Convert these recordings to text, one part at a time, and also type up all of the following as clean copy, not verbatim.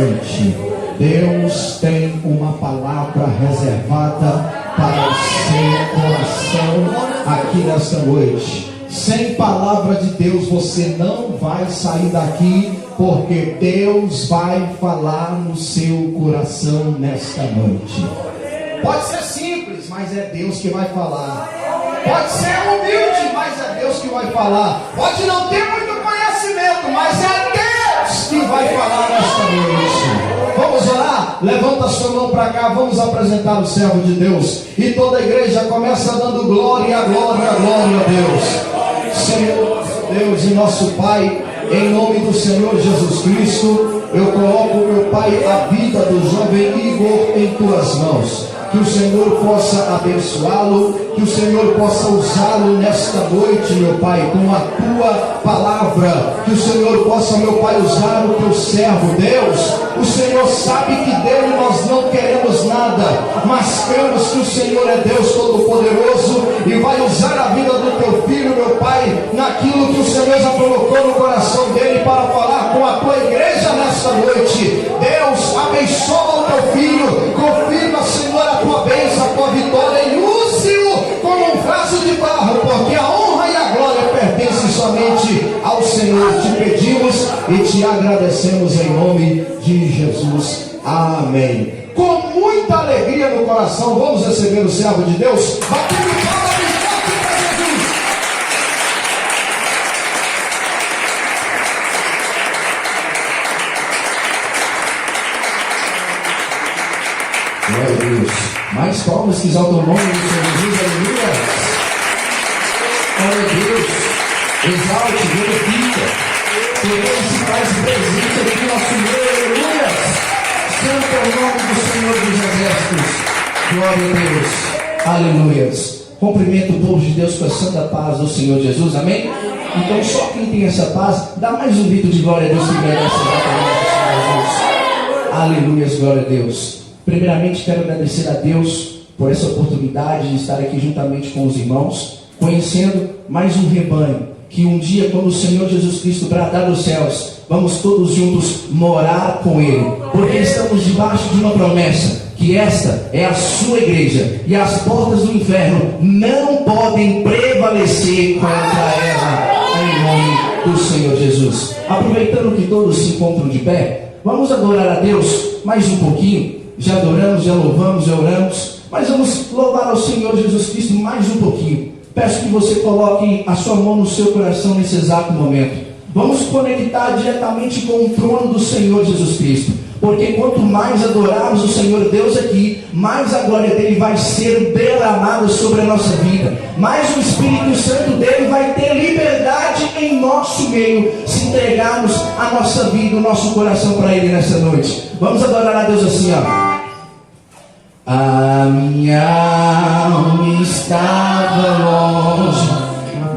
noite. Deus tem uma palavra reservada para o seu coração aqui nesta noite. Sem palavra de Deus você não vai sair daqui, porque Deus vai falar no seu coração nesta noite. Pode ser simples, mas é Deus que vai falar. Pode ser humilde, mas é Deus que vai falar. Pode não ter muito conhecimento, mas é Deus que vai falar nesta noite. Vamos orar? Levanta sua mão para cá, vamos apresentar o servo de Deus. E toda a igreja começa dando glória, glória, glória a Deus. Senhor Deus e nosso Pai, em nome do Senhor Jesus Cristo, eu coloco, meu Pai, a vida do jovem Igor em tuas mãos. Que o Senhor possa abençoá-lo, que o Senhor possa usá-lo nesta noite, meu Pai, com a tua palavra. Que o Senhor possa, meu Pai, usar o teu servo. Deus, o Senhor sabe que dele nós não queremos nada, mas cremos que o Senhor é Deus Todo-Poderoso e vai usar a vida do teu filho, meu Pai, naquilo que o Senhor já colocou no coração dele para falar com a tua igreja nesta noite. Deus, abençoa o teu filho, confirma, Senhor, a tua bênção, a tua vitória, e use-o como um vaso de barro, porque a honra e a glória pertencem somente ao Senhor. Te pedimos e te agradecemos em nome de Jesus. Amém. Com muita alegria no coração, vamos receber o servo de Deus. Batendo palmas bem forte para Jesus. Glória a Deus. Mais palmas que exaltam o nome do Senhor Jesus. Aleluia. Glória a Deus. Exalte, glorifica. Deus se faz presente aqui no nosso meio. Aleluia. Santo é o nome do Senhor dos Exércitos. Glória a Deus. Aleluia. Cumprimento o povo de Deus com a santa paz do Senhor Jesus. Amém? Então só quem tem essa paz, dá mais um grito de glória a Deus que merece exatamente. Aleluia. Glória a Deus. Primeiramente quero agradecer a Deus por essa oportunidade de estar aqui juntamente com os irmãos, conhecendo mais um rebanho, que um dia, quando o Senhor Jesus Cristo bradar dos céus, vamos todos juntos morar com Ele, porque estamos debaixo de uma promessa, que esta é a sua igreja, e as portas do inferno não podem prevalecer contra ela, em nome do Senhor Jesus. Aproveitando que todos se encontram de pé, vamos adorar a Deus mais um pouquinho. Já adoramos, já louvamos, já oramos, mas vamos louvar ao Senhor Jesus Cristo mais um pouquinho. Peço que você coloque a sua mão no seu coração nesse exato momento. Vamos conectar diretamente com o trono do Senhor Jesus Cristo, porque quanto mais adorarmos o Senhor Deus aqui, mais a glória dele vai ser derramada sobre a nossa vida, mais o Espírito Santo dele vai ter liberdade em nosso meio, se entregarmos a nossa vida, o nosso coração para ele nessa noite. Vamos adorar a Deus assim, ó. A minha alma estava longe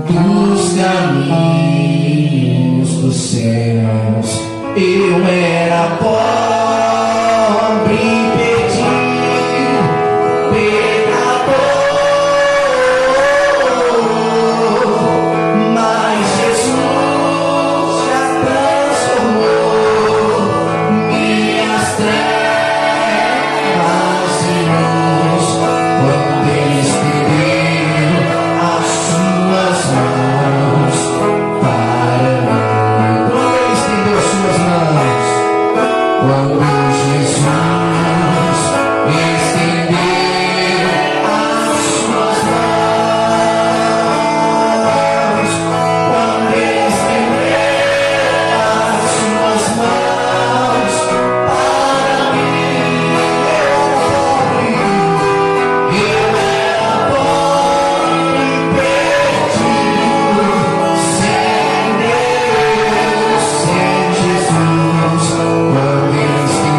dos caminhos dos céus. Eu era pobre, perdido, pecador, mas Jesus já transformou minhas trevas em luz, quando Ele estendeu as suas mãos para mim. Quando Ele estendeu as suas mãos, quando Jesus estendeu as suas mãos, quando Ele estendeu as suas mãos para mim, eu era pobre, perdido, sem Deus, sem Jesus. Quando Ele estendeu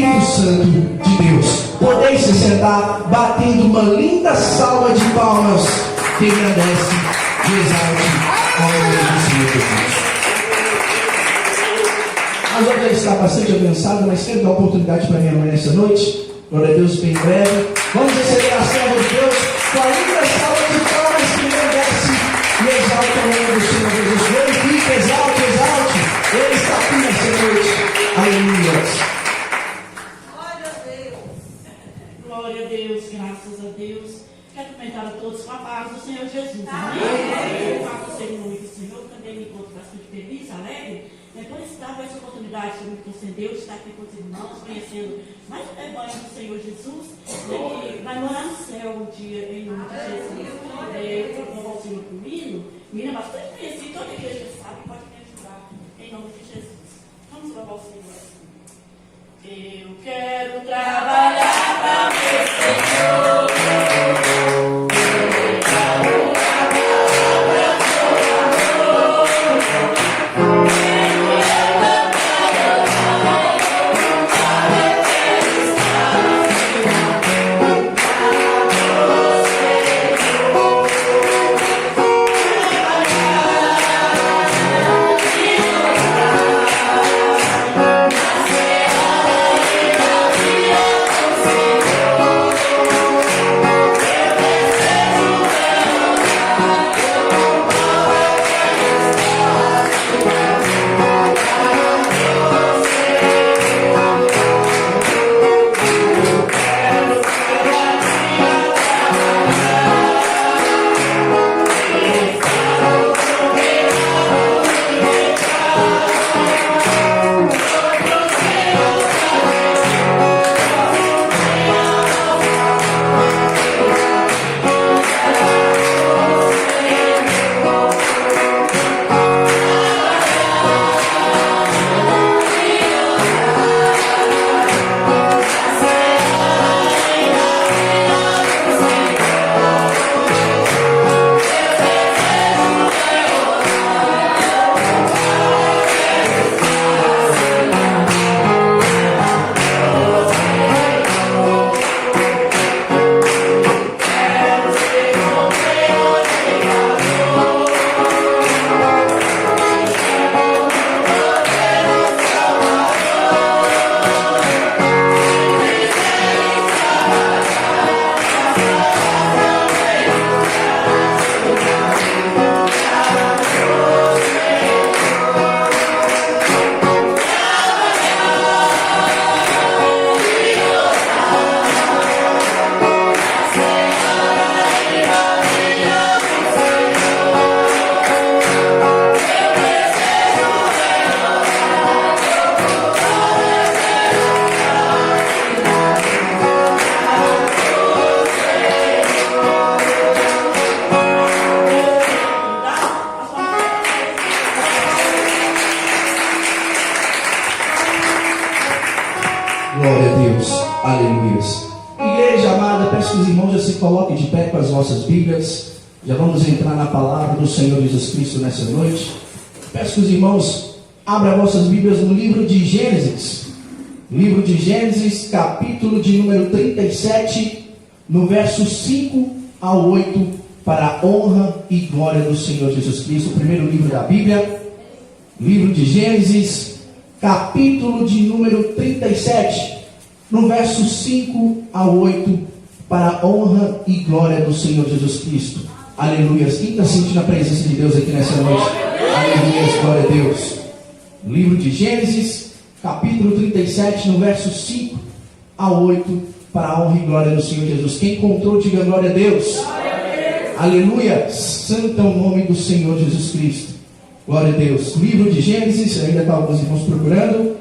Espírito Santo de Deus. Podeis se sentar, batendo uma linda salva de palmas que agradece e exalte ao nome do Senhor Jesus. Mas hoje está bastante avançado, mas quero dar oportunidade para minha mãe nessa noite. Glória a Deus, bem breve. Vamos receber a salva de Deus com a linda salva de palmas que agradece e exalta o nome do Senhor Jesus. Glorifique, exalte, exalte. Ele está aqui nessa noite. Aleluia. Glória a Deus, graças a Deus. Quero comentar a todos com a paz do Senhor Jesus. Amém. Faça o nome do Senhor, também me encontro bastante feliz, alegre. Por isso, dá essa oportunidade que me concedeu de estar aqui com os irmãos, conhecendo mais o rebanho do Senhor Jesus, que vai morar no céu um dia, em nome de Jesus. Eu vou louvar o Senhor por Mino. Mino é bastante conhecido, toda a igreja sabe, pode me ajudar, em nome de Jesus. Vamos louvar o Senhor assim. Eu quero trabalhar para o Senhor. Glória a Deus, aleluia. Igreja amada, peço que os irmãos já se coloquem de pé com as vossas Bíblias. Já vamos entrar na palavra do Senhor Jesus Cristo nessa noite. Peço que os irmãos abram vossas Bíblias no livro de Gênesis. Livro de Gênesis, capítulo de número 37, no verso 5 ao 8, para a honra e glória do Senhor Jesus Cristo. O primeiro livro da Bíblia, livro de Gênesis, capítulo de número 37, no verso 5 a 8, para a honra e glória do Senhor Jesus Cristo. Aleluia. Quem está sentindo a presença de Deus aqui nessa noite? Aleluia, glória a Deus. Livro de Gênesis, capítulo 37, no verso 5 a 8, para a honra e glória do Senhor Jesus. Quem encontrou, diga glória a Deus. Aleluia. Santo é o nome do Senhor Jesus Cristo. Glória a Deus. Livro de Gênesis, ainda está alguns irmãos procurando.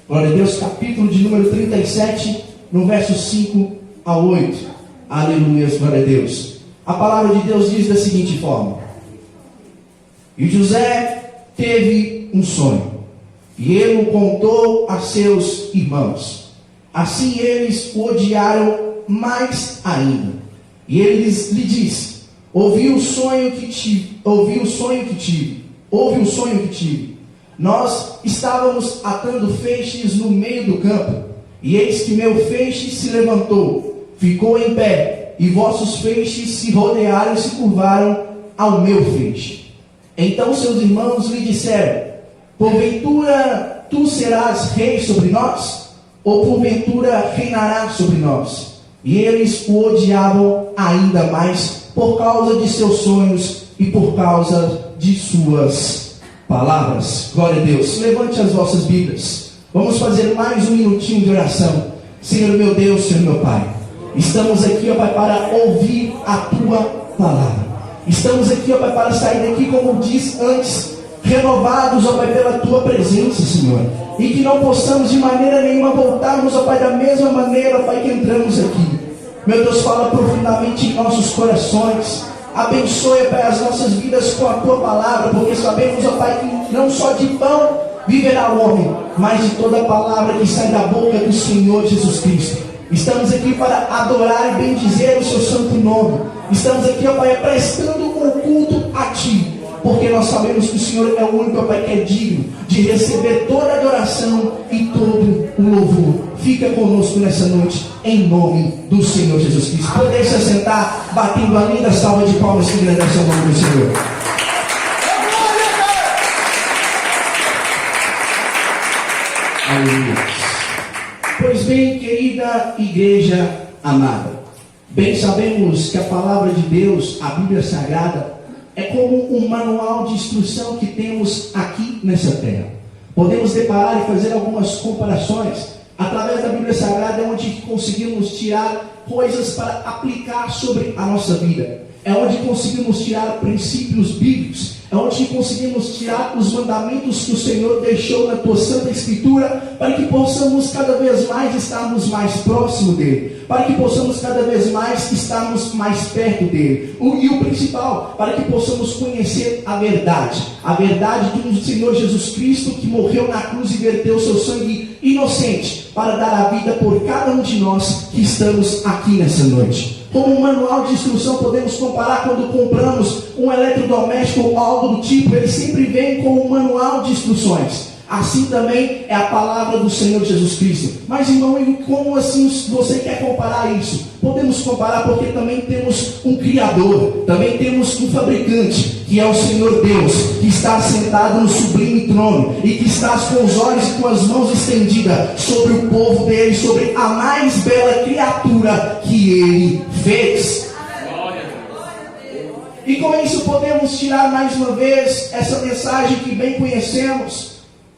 Glória a Deus, capítulo de número 37, no verso 5 a 8. Aleluia, glória a Deus. A palavra de Deus diz da seguinte forma: E José teve um sonho, e ele o contou a seus irmãos. Assim eles o odiaram mais ainda. E ele lhe disse: Ouvi o sonho que tive. Nós estávamos atando feixes no meio do campo, E eis que meu feixe se levantou, ficou em pé, e vossos feixes se rodearam e se curvaram ao meu feixe. Então seus irmãos lhe disseram: porventura tu serás rei sobre nós? Ou porventura reinarás sobre nós? E eles o odiavam ainda mais por causa de seus sonhos e por causa de suas palavras. Glória a Deus. Levante as vossas Bíblias. Vamos fazer mais um minutinho de oração. Senhor meu Deus, Senhor meu Pai, estamos aqui, ó Pai, para ouvir a Tua palavra. Estamos aqui, ó Pai, para sair daqui, como diz antes, renovados, ó Pai, pela Tua presença, Senhor. E que não possamos de maneira nenhuma voltarmos, ó Pai, da mesma maneira, ó Pai, que entramos aqui. Meu Deus, fala profundamente em nossos corações. Abençoe, ó Pai, as nossas vidas com a Tua palavra, porque sabemos, ó Pai, que não só de pão viverá o homem, mas de toda a palavra que sai da boca do Senhor Jesus Cristo. Estamos aqui para adorar e bendizer o Seu santo nome. Estamos aqui, ó Pai, prestando um culto a Ti, porque nós sabemos que o Senhor é o único, ó Pai, que é digno de receber toda a adoração e todo o louvor. Fica conosco nessa noite, em nome do Senhor Jesus Cristo. Poder se assentar, batendo a linda salva de palmas que agradece ao nome do Senhor. Aleluia. Pois bem, querida igreja amada, bem sabemos que a palavra de Deus, a Bíblia Sagrada, é como um manual de instrução que temos aqui nessa terra. Podemos deparar e fazer algumas comparações. Através da Bíblia Sagrada é onde conseguimos tirar coisas para aplicar sobre a nossa vida. É onde conseguimos tirar princípios bíblicos. É onde conseguimos tirar os mandamentos que o Senhor deixou na Tua Santa Escritura, para que possamos cada vez mais estarmos mais próximos dEle, para que possamos cada vez mais estarmos mais perto dEle. E o principal, para que possamos conhecer a verdade do Senhor Jesus Cristo, que morreu na cruz e verteu seu sangue inocente, para dar a vida por cada um de nós que estamos aqui nessa noite. Como um manual de instrução, podemos comparar quando compramos um eletrodoméstico ou algo do tipo. Ele sempre vem com um manual de instruções. Assim também é a palavra do Senhor Jesus Cristo. Mas, irmão, como assim você quer comparar isso? Podemos comparar porque também temos um Criador, também temos um fabricante, que é o Senhor Deus, que está sentado no sublime trono e que está com os olhos e com as mãos estendidas sobre o povo dele, sobre a mais bela criatura que ele fez. E com isso podemos tirar mais uma vez essa mensagem que bem conhecemos.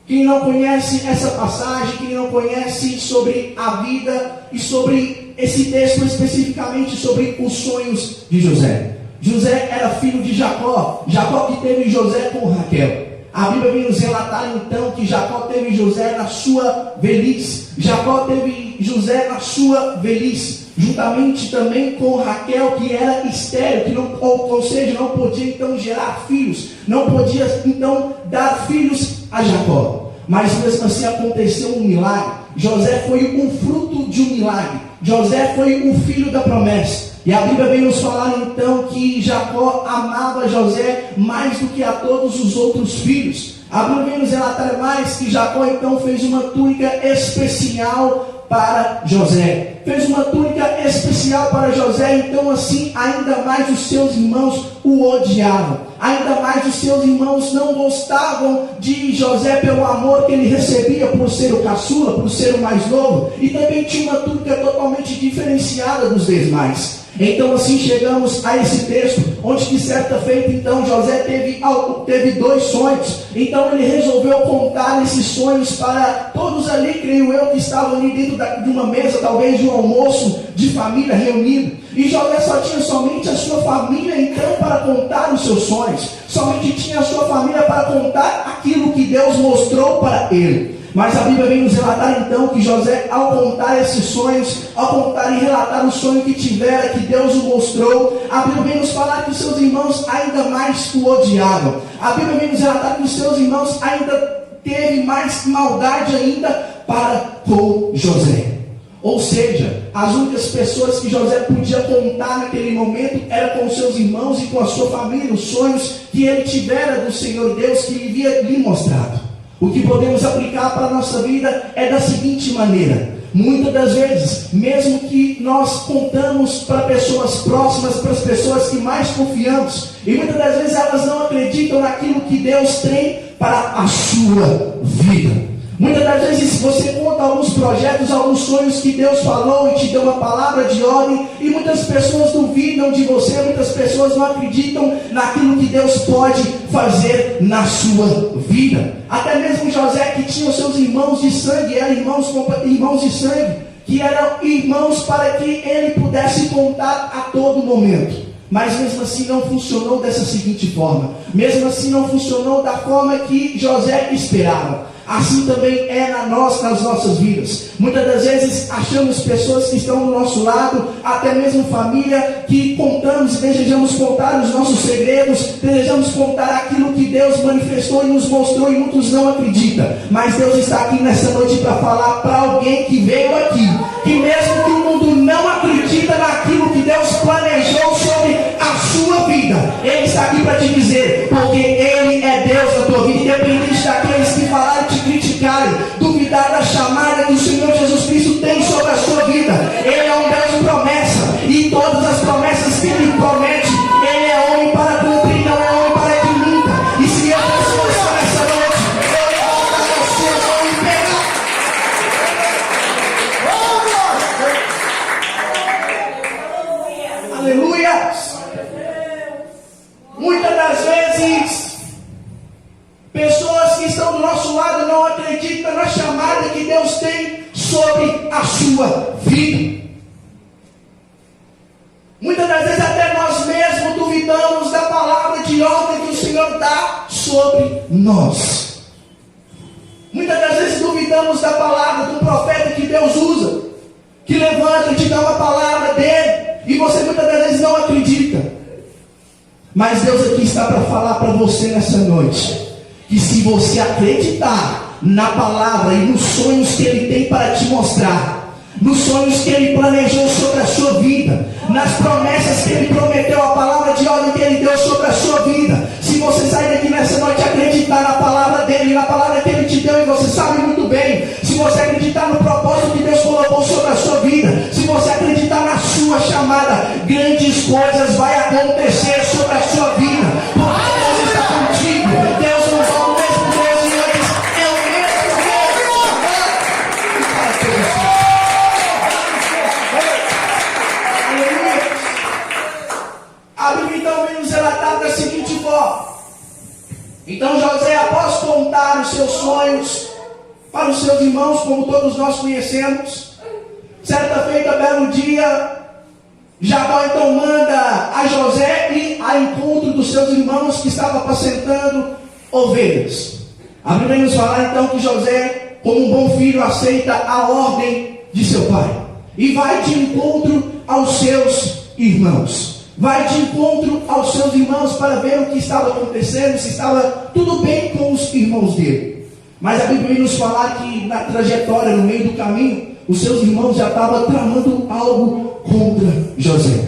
Quem não conhece essa passagem, quem não conhece sobre a vida e sobre esse texto especificamente sobre os sonhos de José. José era filho de Jacó, Jacó que teve José com Raquel. A Bíblia vem nos relatar então que Jacó teve José na sua velhice. Jacó teve José na sua velhice, juntamente também com Raquel, que era estéril, que não, ou seja, não podia então gerar filhos, não podia então dar filhos a Jacó. Mas mesmo assim aconteceu um milagre. José foi um fruto de um milagre. José foi um filho da promessa. E a Bíblia vem nos falar então que Jacó amava José mais do que a todos os outros filhos. A Bíblia vem nos relatar mais que Jacó então fez uma túnica especial para José. Fez uma túnica especial para José, então assim ainda mais os seus irmãos o odiavam. Ainda mais os seus irmãos não gostavam de José pelo amor que ele recebia por ser o caçula, por ser o mais novo. E também tinha uma túnica totalmente diferenciada dos demais. Então assim chegamos a esse texto, onde que certa feita então José teve dois sonhos. Então ele resolveu contar esses sonhos para todos ali, creio eu, que estavam ali dentro de uma mesa, talvez de um almoço de família reunido. E José só tinha somente a sua família então para contar os seus sonhos. Somente tinha a sua família para contar aquilo que Deus mostrou para ele. Mas a Bíblia vem nos relatar então que José, ao contar esses sonhos, ao contar e relatar o sonho que tivera, que Deus o mostrou, a Bíblia vem nos falar que os seus irmãos ainda mais o odiavam. A Bíblia vem nos relatar que os seus irmãos ainda teve mais maldade ainda para com José. Ou seja, as únicas pessoas que José podia contar naquele momento eram com seus irmãos e com a sua família, os sonhos que ele tivera do Senhor Deus que ele havia lhe mostrado. O que podemos aplicar para a nossa vida é da seguinte maneira: Muitas das vezes, mesmo que nós contamos para pessoas próximas, para as pessoas que mais confiamos, e muitas das vezes elas não acreditam naquilo que Deus tem para a sua vida. Muitas das vezes você conta alguns projetos, alguns sonhos que Deus falou e te deu uma palavra de ordem, e muitas pessoas duvidam de você, muitas pessoas não acreditam naquilo que Deus pode fazer na sua vida. Até mesmo José, que tinha os seus irmãos de sangue, eram irmãos de sangue, que eram irmãos para que ele pudesse contar a todo momento. Mas mesmo assim não funcionou dessa seguinte forma. Mesmo assim não funcionou da forma que José esperava. Assim também é nas nossas vidas. Muitas das vezes achamos pessoas que estão do nosso lado, até mesmo família, que contamos e desejamos contar os nossos segredos, desejamos contar aquilo que Deus manifestou e nos mostrou, e muitos não acreditam. Mas Deus está aqui nessa noite para falar para alguém que veio aqui, que mesmo que o mundo não acredita naquilo que Deus planejou sobre a sua vida, Ele está aqui para te dizer, porque Ele é Deus na tua vida, independente daqueles que falaram, te criticarem, duvidar da chamada que o Senhor Jesus Cristo tem sobre a sua vida. Ele é um Deus de promessa, e todas as promessas que Ele promete, Ele é homem para cumprir, não é homem para que minta. E se eu fosse você nessa noite, eu ia voltar ao seu nome e pegar. Aleluia! Muitas das vezes, pessoas que estão do nosso lado não acreditam na chamada que Deus tem sobre a sua vida. Muitas das vezes até nós mesmos duvidamos da palavra de ordem que o Senhor dá sobre nós. Muitas das vezes duvidamos da palavra do profeta que Deus usa, que levanta e te dá uma palavra dele, e você muitas das vezes não acredita. Mas Deus aqui está para falar para você nessa noite, que se você acreditar na palavra e nos sonhos que Ele tem para te mostrar, nos sonhos que Ele planejou sobre a sua vida, nas promessas que Ele prometeu, a palavra de ordem que Ele deu sobre a sua vida, se você sair daqui nessa noite e acreditar na palavra dEle, na palavra que Ele te deu, e você sabe muito bem, se você acreditar no propósito que Deus colocou sobre a sua vida, se você acreditar na sua chamada, grandes coisas vão acontecer sobre a sua vida, porque Deus está contigo. Deus não é o mesmo Deus de antes, é o mesmo Deus. A Bíblia então vem nos relatar da seguinte forma. Então José, após contar os seus sonhos para os seus irmãos, como todos nós conhecemos, certa feita, belo dia, Jacó então manda a José ir ao encontro dos seus irmãos que estavam apacentando ovelhas. A Bíblia nos fala então que José, como um bom filho, aceita a ordem de seu pai e vai de encontro aos seus irmãos. Vai de encontro aos seus irmãos para ver o que estava acontecendo, se estava tudo bem com os irmãos dele. Mas a Bíblia nos fala que na trajetória, no meio do caminho, os seus irmãos já estavam tramando algo contra José.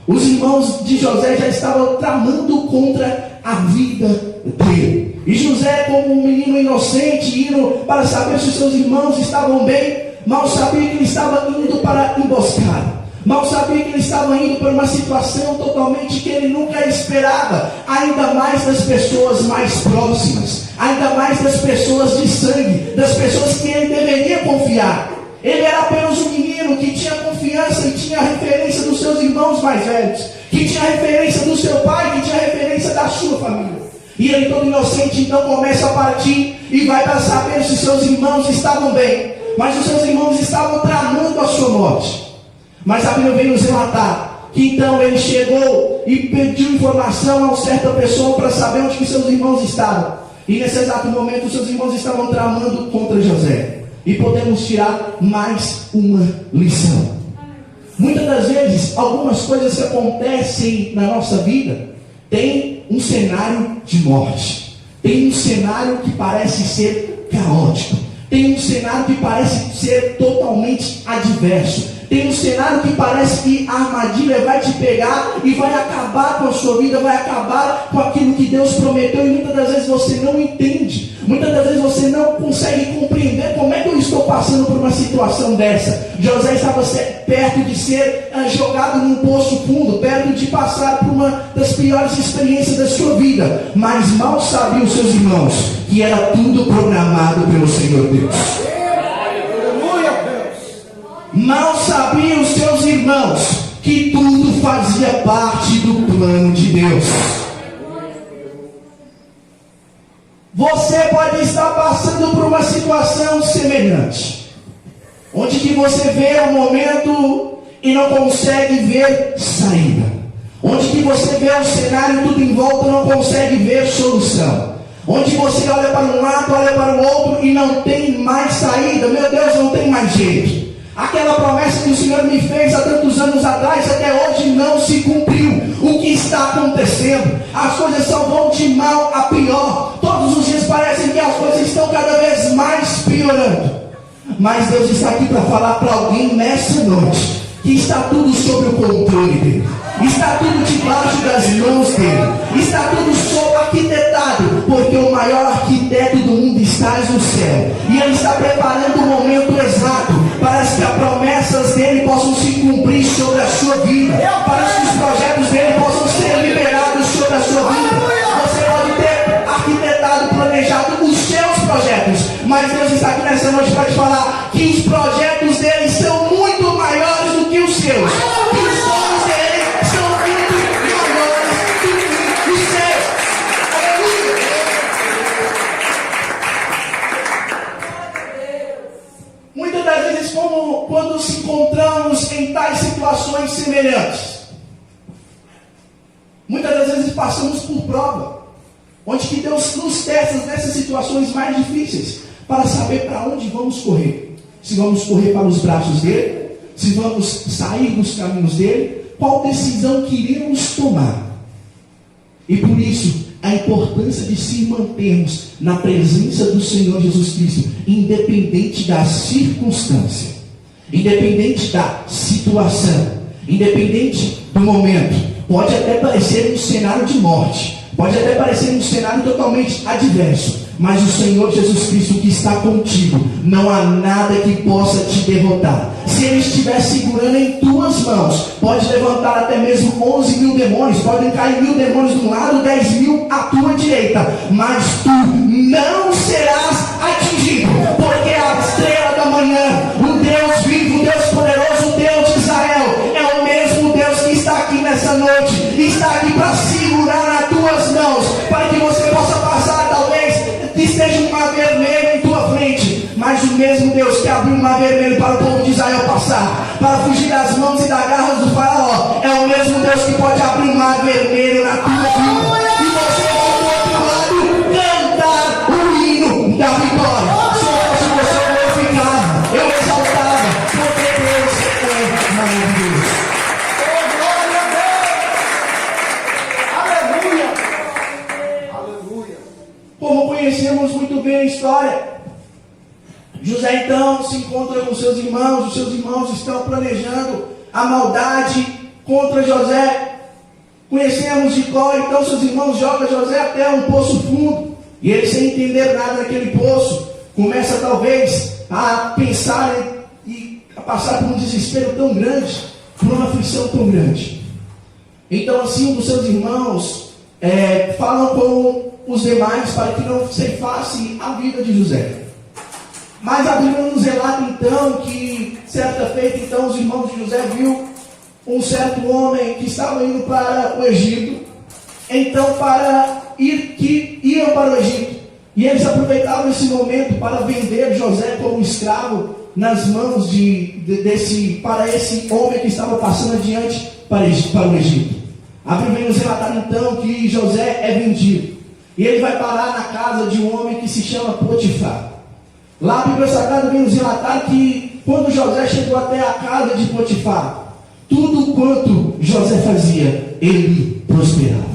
Os irmãos de José já estavam tramando contra a vida dele. E José, como um menino inocente, indo para saber se os seus irmãos estavam bem, mal sabia que ele estava indo para emboscada. Mal sabia que ele estava indo para uma situação totalmente que ele nunca esperava, ainda mais das pessoas mais próximas, ainda mais das pessoas de sangue, das pessoas que ele deveria confiar. Ele era apenas um menino que tinha confiança e tinha referência dos seus irmãos mais velhos, que tinha referência do seu pai, que tinha referência da sua família. E ele, todo inocente, então começa a partir e vai para saber se seus irmãos estavam bem. Mas os seus irmãos estavam tramando a sua morte. Mas a Bíblia vem nos relatar que então ele chegou e pediu informação a certa pessoa para saber onde que seus irmãos estavam. E nesse exato momento os seus irmãos estavam tramando contra José. E podemos tirar mais uma lição. Muitas das vezes, algumas coisas que acontecem na nossa vida tem um cenário de morte. Tem um cenário que parece ser caótico. Tem um cenário que parece ser totalmente adverso. Tem um cenário que parece que a armadilha vai te pegar e vai acabar com a sua vida, vai acabar com aquilo que Deus prometeu, e muitas das vezes você não entende. Muitas das vezes você não consegue compreender como é que eu estou passando por uma situação dessa. José estava perto de ser jogado num poço fundo, perto de passar por uma das piores experiências da sua vida. Mas mal sabiam os seus irmãos que era tudo programado pelo Senhor Deus. Mal sabiam os seus irmãos que tudo fazia parte do plano de Deus. Você pode estar passando por uma situação semelhante, onde que você vê um momento e não consegue ver saída, onde que você vê o cenário tudo em volta e não consegue ver solução, onde você olha para um lado, olha para o outro e não tem mais saída. Meu Deus, não tem mais jeito. Aquela promessa que o Senhor me fez há tantos anos atrás, até hoje não se cumpriu. O que está acontecendo? As coisas só vão de mal a pior. Todos os dias parecem que as coisas estão cada vez mais piorando. Mas Deus está aqui para falar para alguém nessa noite que está tudo sob o controle dele. Está tudo debaixo das mãos dele. Está tudo arquitetado, porque o maior arquiteto do mundo está no céu. E ele está preparando o momento exato para que as promessas dele possam se cumprir sobre a sua vida, para que os projetos dele possam ser liberados sobre a sua vida. Você pode ter arquitetado, planejado os seus projetos, mas Deus está aqui nessa noite para te falar que os projetos dele são muito maiores do que os seus. Que os sonhos dele são muito maiores do que os seus. Aleluia! Muitas das vezes, como quando nos encontramos em tais situações semelhantes, muitas das vezes passamos por prova, onde que Deus nos testa nessas situações mais difíceis, para saber para onde vamos correr. Se vamos correr para os braços dele, se vamos sair dos caminhos dele, qual decisão queremos tomar. E por isso, a importância de se mantermos na presença do Senhor Jesus Cristo, independente da circunstância, independente da situação, independente do momento. Pode até parecer um cenário de morte, pode até parecer um cenário totalmente adverso, mas o Senhor Jesus Cristo que está contigo, não há nada que possa te derrotar. Se Ele estiver segurando em tuas mãos, pode levantar até mesmo 11 mil demônios, podem cair 1000 demônios de um lado, 10 mil à tua direita, mas tu não serás atingido, porque a estrela da manhã, o Deus vivo, o Deus poderoso, o Deus de Israel, é o mesmo Deus que está aqui nessa noite, e está aqui para segurar nas tuas mãos, para que você possa passar, talvez que esteja um mar vermelho em tua frente, mas o mesmo Deus que abriu um mar vermelho para o povo de Israel passar, para fugir das mãos e das garras do faraó, é o mesmo Deus que pode abrir um mar vermelho na tua vida, e você vai do outro lado cantar o hino da vitória. Se você glorificava, eu exaltava, porque Deus é maravilhoso. Como conhecemos muito bem a história, José então se encontra com seus irmãos, os seus irmãos estão planejando a maldade contra José. Conhecemos Jacó, então seus irmãos jogam José até um poço fundo, e ele, sem entender nada daquele poço, começa talvez a pensar e a passar por um desespero tão grande, por uma aflição tão grande. Então assim um dos seus irmãos falam com os demais para que não ceifasse a vida de José. Mas a Bíblia nos relata então que certa feita então os irmãos de José viu um certo homem que estava indo para o Egito, então iam para o Egito, e eles aproveitavam esse momento para vender José como escravo nas mãos para esse homem que estava passando adiante para o Egito. A Bíblia nos relata então que José é vendido, e ele vai parar na casa de um homem que se chama Potifar. Lá a Bíblia Sagrada vem nos relatar que quando José chegou até a casa de Potifar, tudo quanto José fazia, ele prosperava.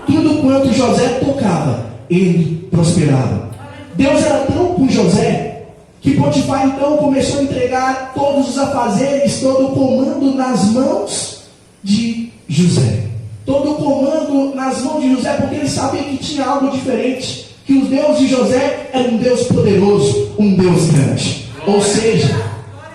Tudo quanto José tocava, ele prosperava. Deus era tão com José, que Potifar então começou a entregar todos os afazeres, todo o comando nas mãos de José. Todo o comando nas mãos de José, porque ele sabia que tinha algo diferente, que o Deus de José era um Deus poderoso, um Deus grande. Ou seja,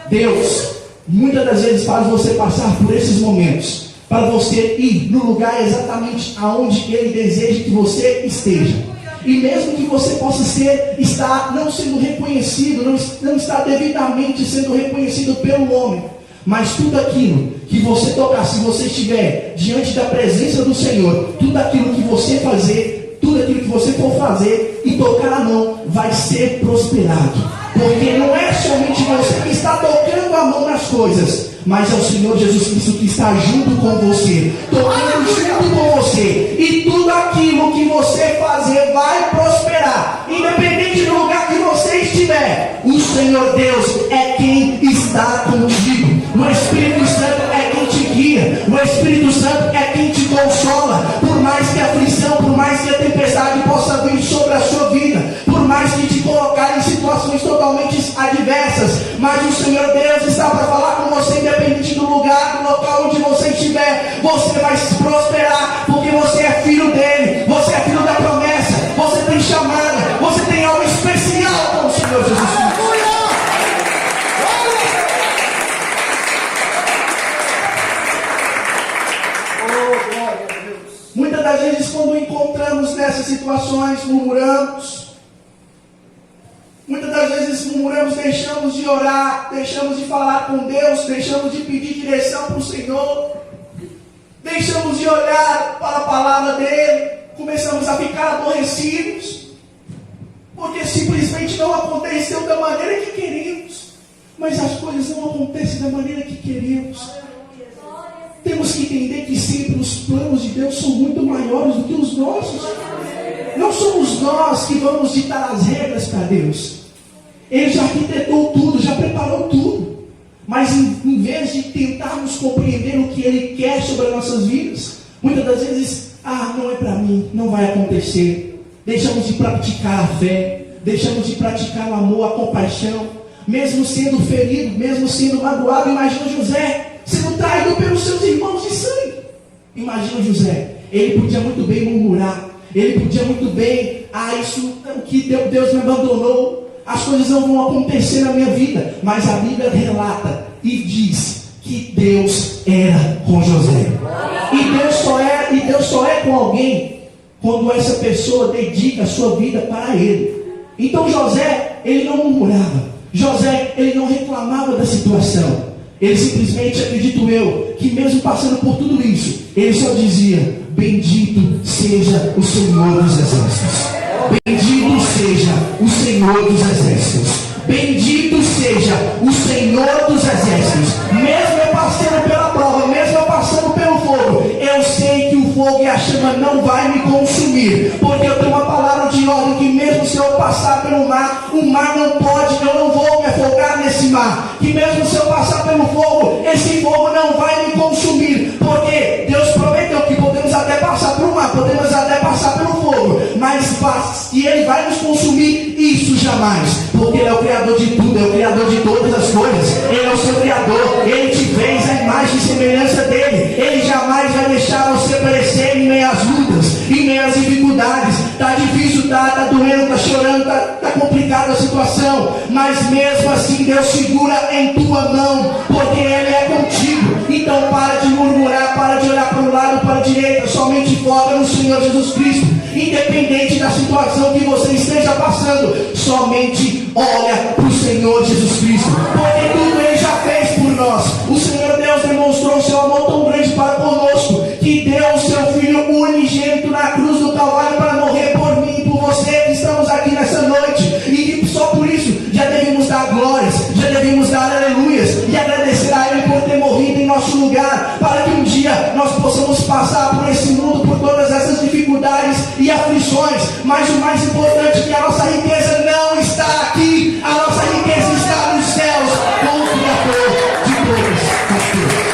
Deus muitas das vezes faz você passar por esses momentos, para você ir no lugar exatamente aonde Ele deseja que você esteja. E mesmo que você possa estar não sendo reconhecido, não está devidamente sendo reconhecido pelo homem, mas tudo aquilo que você tocar, se você estiver diante da presença do Senhor, tudo aquilo que você fazer, tudo aquilo que você for fazer e tocar a mão, vai ser prosperado. Porque não é somente você que está tocando a mão nas coisas, mas é o Senhor Jesus Cristo que está junto com você, tocando junto com você. E tudo aquilo que você fazer vai prosperar, independente do lugar que você estiver. O Senhor Deus é quem está contigo. O Espírito Santo é quem te guia. O Espírito Santo é quem te consola. Por mais que a aflição, por mais que a tempestade possa vir sobre a sua vida, por mais que te colocar em situações totalmente adversas, mas o Senhor Deus está para falar com você, independente do lugar, do local onde você estiver. Você vai prosperar, porque você é filho dele, você é filho da promessa, você tem chamada, você tem algo especial com o Senhor Jesus Cristo. Muitas das vezes, quando encontramos nessas situações, murmuramos. Muitas das vezes murmuramos, deixamos de orar, deixamos de falar com Deus, deixamos de pedir direção para o Senhor, deixamos de olhar para a palavra dele, começamos a ficar aborrecidos, porque simplesmente não aconteceu da maneira que queríamos. Mas as coisas não acontecem da maneira que queremos. Temos que entender que sempre os planos de Deus são muito maiores do que os nossos. Não somos nós que vamos ditar as regras para Deus. Ele já arquitetou tudo, já preparou tudo. Mas em vez de tentarmos compreender o que Ele quer sobre as nossas vidas, muitas das vezes, não é para mim, não vai acontecer. Deixamos de praticar a fé, deixamos de praticar o amor, a compaixão, mesmo sendo ferido, mesmo sendo magoado. Imagina José sendo traído pelos seus irmãos de sangue. Imagina José, ele podia muito bem murmurar, ele podia muito bem, isso, o que Deus me abandonou, as coisas não vão acontecer na minha vida. Mas a Bíblia relata e diz que Deus era com José. E Deus só é com alguém quando essa pessoa dedica a sua vida para Ele. Então José, ele não murmurava. José, ele não reclamava da situação. Ele simplesmente, acredito eu, que mesmo passando por tudo isso, ele só dizia: bendito seja o Senhor dos Exércitos. Bendito seja o Senhor dos Exércitos. Bendito seja o Senhor dos Exércitos. Mesmo eu passando pela prova, mesmo eu passando pelo fogo, eu sei que o fogo e a chama não vai me consumir, porque eu tenho uma palavra de ordem que mesmo se eu passar pelo mar, o mar não pode, eu não vou me afogar nesse mar. Que mesmo se eu passar pelo fogo, esse fogo não vai me consumir, porque Deus prometeu que podemos até passar pelo mar, podemos até passar pelo fogo, mas que Ele vai nos consumir, isso jamais, porque Ele é o Criador de tudo, é o Criador de todas as coisas. Ele é o seu Criador, Ele te fez a imagem e semelhança dEle. Ele jamais vai deixar você perecer em meio às lutas, em meio às dificuldades. Está difícil, está doendo, está chorando, está complicada a situação, mas mesmo assim Deus segura em tua mão, porque Ele é contigo. Então para de murmurar, para de olhar para o lado, para a direita, somente foca no Senhor Jesus Cristo. Independente da situação que você esteja passando, somente olha para o Senhor Jesus Cristo, porque tudo Ele já fez por nós. O Senhor Deus demonstrou o seu amor tão grande para conosco, que deu o seu Filho unigênito na cruz do Calvário para morrer por mim e por você que estamos aqui nessa noite. E só por isso já devemos dar glórias, já devemos dar aleluias e agradecer a Ele por ter morrido em nosso lugar, para que um dia nós possamos passar por esse mundo, por todas essas dificuldades e aflições. Mas o mais importante é que a nossa riqueza não está aqui, a nossa riqueza está nos céus, com o Criador de todas as coisas.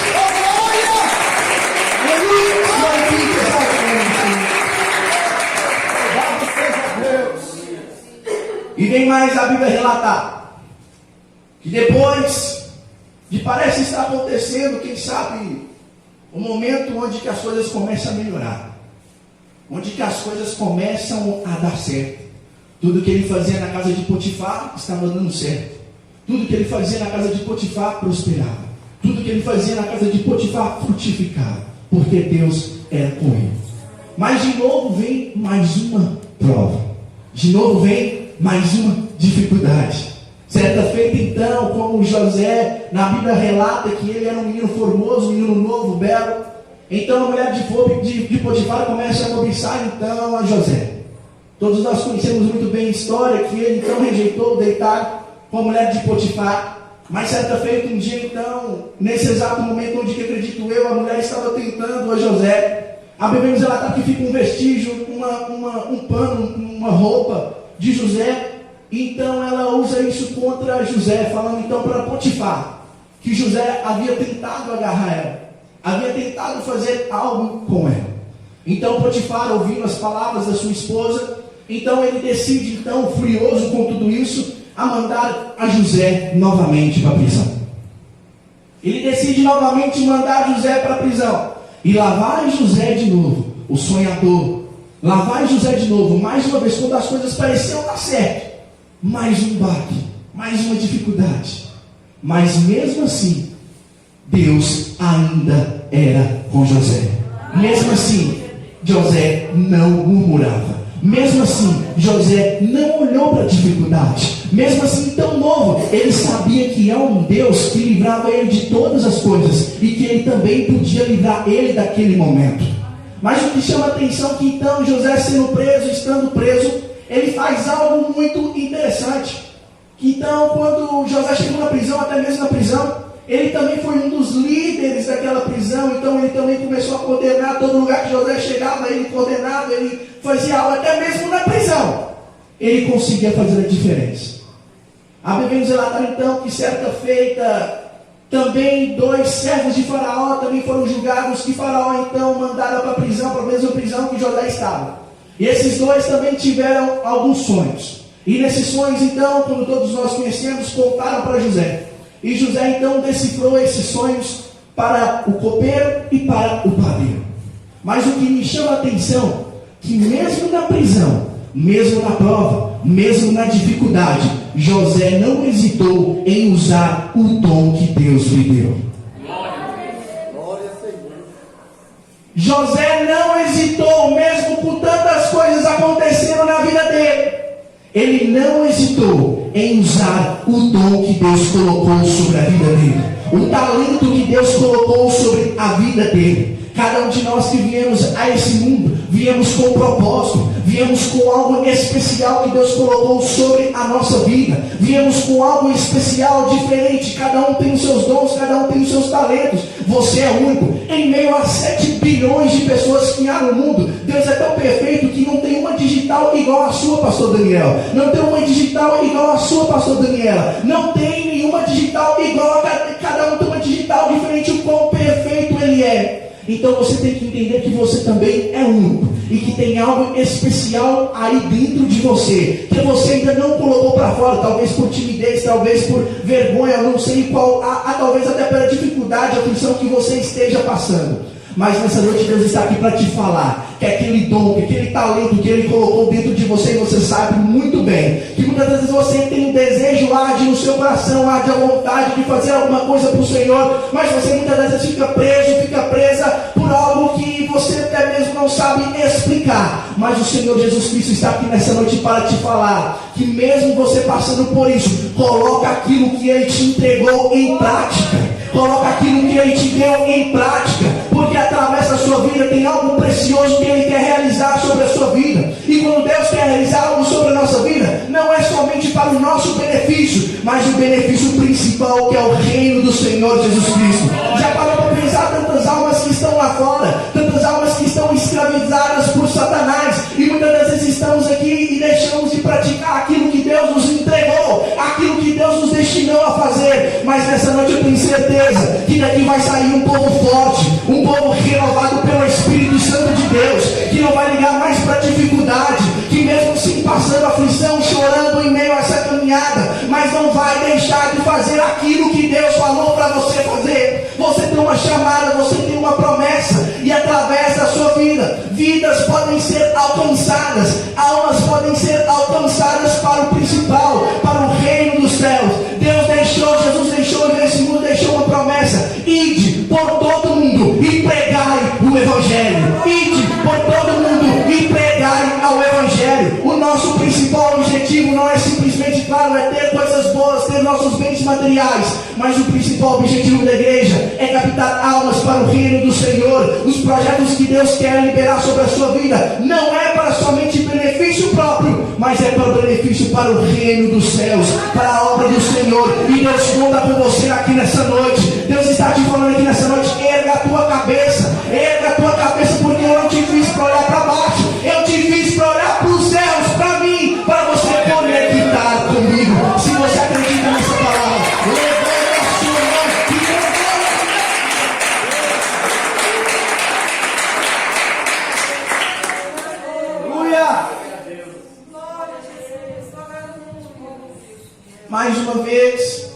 E vem mais a Bíblia relatar que depois de parece estar acontecendo, quem sabe, o momento onde que as coisas começam a melhorar, onde que as coisas começam a dar certo, Tudo que ele fazia na casa de Potifar estava dando certo. Tudo que ele fazia na casa de Potifar prosperava. Tudo que ele fazia na casa de Potifar frutificava, porque Deus era com ele. Mas de novo vem mais uma prova. De novo vem mais uma dificuldade. Certa feita então, como José, na Bíblia relata que ele era um menino formoso, um menino novo, belo. Então a mulher de Potifar começa a cobiçar então a José. Todos nós conhecemos muito bem a história, que ele então rejeitou deitar com a mulher de Potifar. Mas certa feita, um dia então, nesse exato momento onde que acredito eu, a mulher estava tentando a José. A Bíblia nos relata que fica um vestígio, um pano, uma roupa de José. Então ela usa isso contra José, falando então para Potifar que José havia tentado agarrar ela, havia tentado fazer algo com ela. Então Potifar, ouvindo as palavras da sua esposa, então ele decide, então, furioso com tudo isso, a mandar a José novamente para a prisão. Ele decide novamente mandar José para a prisão. E lá vai José de novo, o sonhador. Lá vai José de novo, mais uma vez, quando as coisas pareciam dar certo. Mais um baque, mais uma dificuldade. Mas mesmo assim, Deus ainda era com José. Mesmo assim, José não murmurava. Mesmo assim, José não olhou para a dificuldade. Mesmo assim, tão novo, ele sabia que há um Deus que livrava ele de todas as coisas e que ele também podia livrar ele daquele momento. Mas o que chama a atenção é que então José, sendo preso, estando preso, ele faz algo muito interessante. Então, quando José chegou na prisão, até mesmo na prisão, ele também foi um dos líderes daquela prisão. Então ele também começou a coordenar todo lugar que José chegava, ele coordenava, ele fazia algo, até mesmo na prisão ele conseguia fazer a diferença. A Bíblia nos relata então que certa feita também 2 servos de Faraó também foram julgados, que Faraó então mandaram para a prisão, para a mesma prisão que José estava. E esses 2 também tiveram alguns sonhos. E nesses sonhos então, como todos nós conhecemos, contaram para José. E José então decifrou esses sonhos para o copeiro e para o padeiro. Mas o que me chama a atenção, que mesmo na prisão, mesmo na prova, mesmo na dificuldade, José não hesitou em usar o dom que Deus lhe deu. José não hesitou, mesmo com tantas coisas acontecendo na vida dele. Ele não hesitou em usar o dom que Deus colocou sobre a vida dele, o talento que Deus colocou sobre a vida dele. Cada um de nós que viemos a esse mundo, viemos com um propósito, viemos com algo especial que Deus colocou sobre a nossa vida, viemos com algo especial, diferente. Cada um tem os seus dons, cada um tem os seus talentos. Você é único. Em meio a 7 bilhões de pessoas que há no mundo, Deus é tão perfeito que não tem uma digital igual a sua, pastor Daniel. Não tem uma digital igual a sua, pastor Daniela. Não tem nenhuma digital igual a cada um, tem uma digital diferente, o quão perfeito ele é. Então você tem que entender que você também é único e que tem algo especial aí dentro de você, que você ainda não colocou para fora, talvez por timidez, talvez por vergonha, não sei qual, talvez até pela dificuldade, a aflição que você esteja passando. Mas nessa noite Deus está aqui para te falar que aquele dom, que aquele talento que Ele colocou dentro de você, e você sabe muito bem, que muitas vezes você tem um desejo, arde no seu coração, arde a vontade de fazer alguma coisa para o Senhor, mas você muitas vezes fica preso, fica presa por algo que você até mesmo não sabe explicar. Mas o Senhor Jesus Cristo está aqui nessa noite para te falar que mesmo você passando por isso, coloca aquilo que Ele te entregou em prática. Coloca aquilo que Ele te deu em prática, porque através da sua vida tem algo precioso que Ele quer realizar sobre a sua vida. E quando Deus quer realizar algo sobre a nossa vida, não é somente para o nosso benefício, mas o benefício principal, que é o reino do Senhor Jesus Cristo. Já parou para pensar tantas almas que estão lá fora, tantas almas que estão escravizadas por Satanás, e muitas das vezes estamos aqui e deixamos de praticar aquilo que Deus nos entregou, aquilo que Deus nos destinou a fazer. Mas nessa noite eu tenho certeza que daqui vai sair um povo forte, um povo renovado pelo Espírito Santo de Deus, que não vai ligar mais para a dificuldade, que mesmo assim passando aflição, chorando em meio a essa caminhada, mas não vai deixar de fazer aquilo que Deus falou para você fazer. Você tem uma chamada, você tem uma promessa, e através da sua vida, vidas podem ser alcançadas, almas podem ser alcançadas materiais, mas o principal objetivo da igreja é captar almas para o reino do Senhor. Os projetos que Deus quer liberar sobre a sua vida não é para somente benefício próprio, mas é para o benefício para o reino dos céus, para a obra do Senhor. E Deus conta com você aqui nessa noite. Deus está te falando aqui nessa noite: erga a tua cabeça, porque eu não te fiz para olhar para baixo, eu te fiz para olhar para os céus, para mim, para você conectar comigo. Se você acredita nessa palavra, levanta a sua mão e aleluia. Mais uma vez,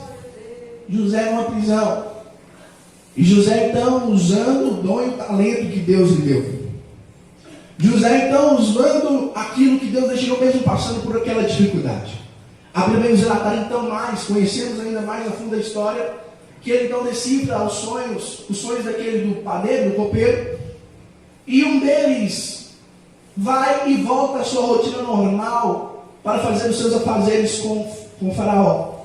José numa prisão. E José então usando o dom e o talento que Deus lhe deu. José então usando aquilo que Deus deixou, mesmo passando por aquela dificuldade. Abrimos relatar então mais, conhecemos ainda mais a fundo a história, que ele então decifra os sonhos daquele do padeiro, do copeiro, e um deles vai e volta à sua rotina normal para fazer os seus afazeres com Faraó.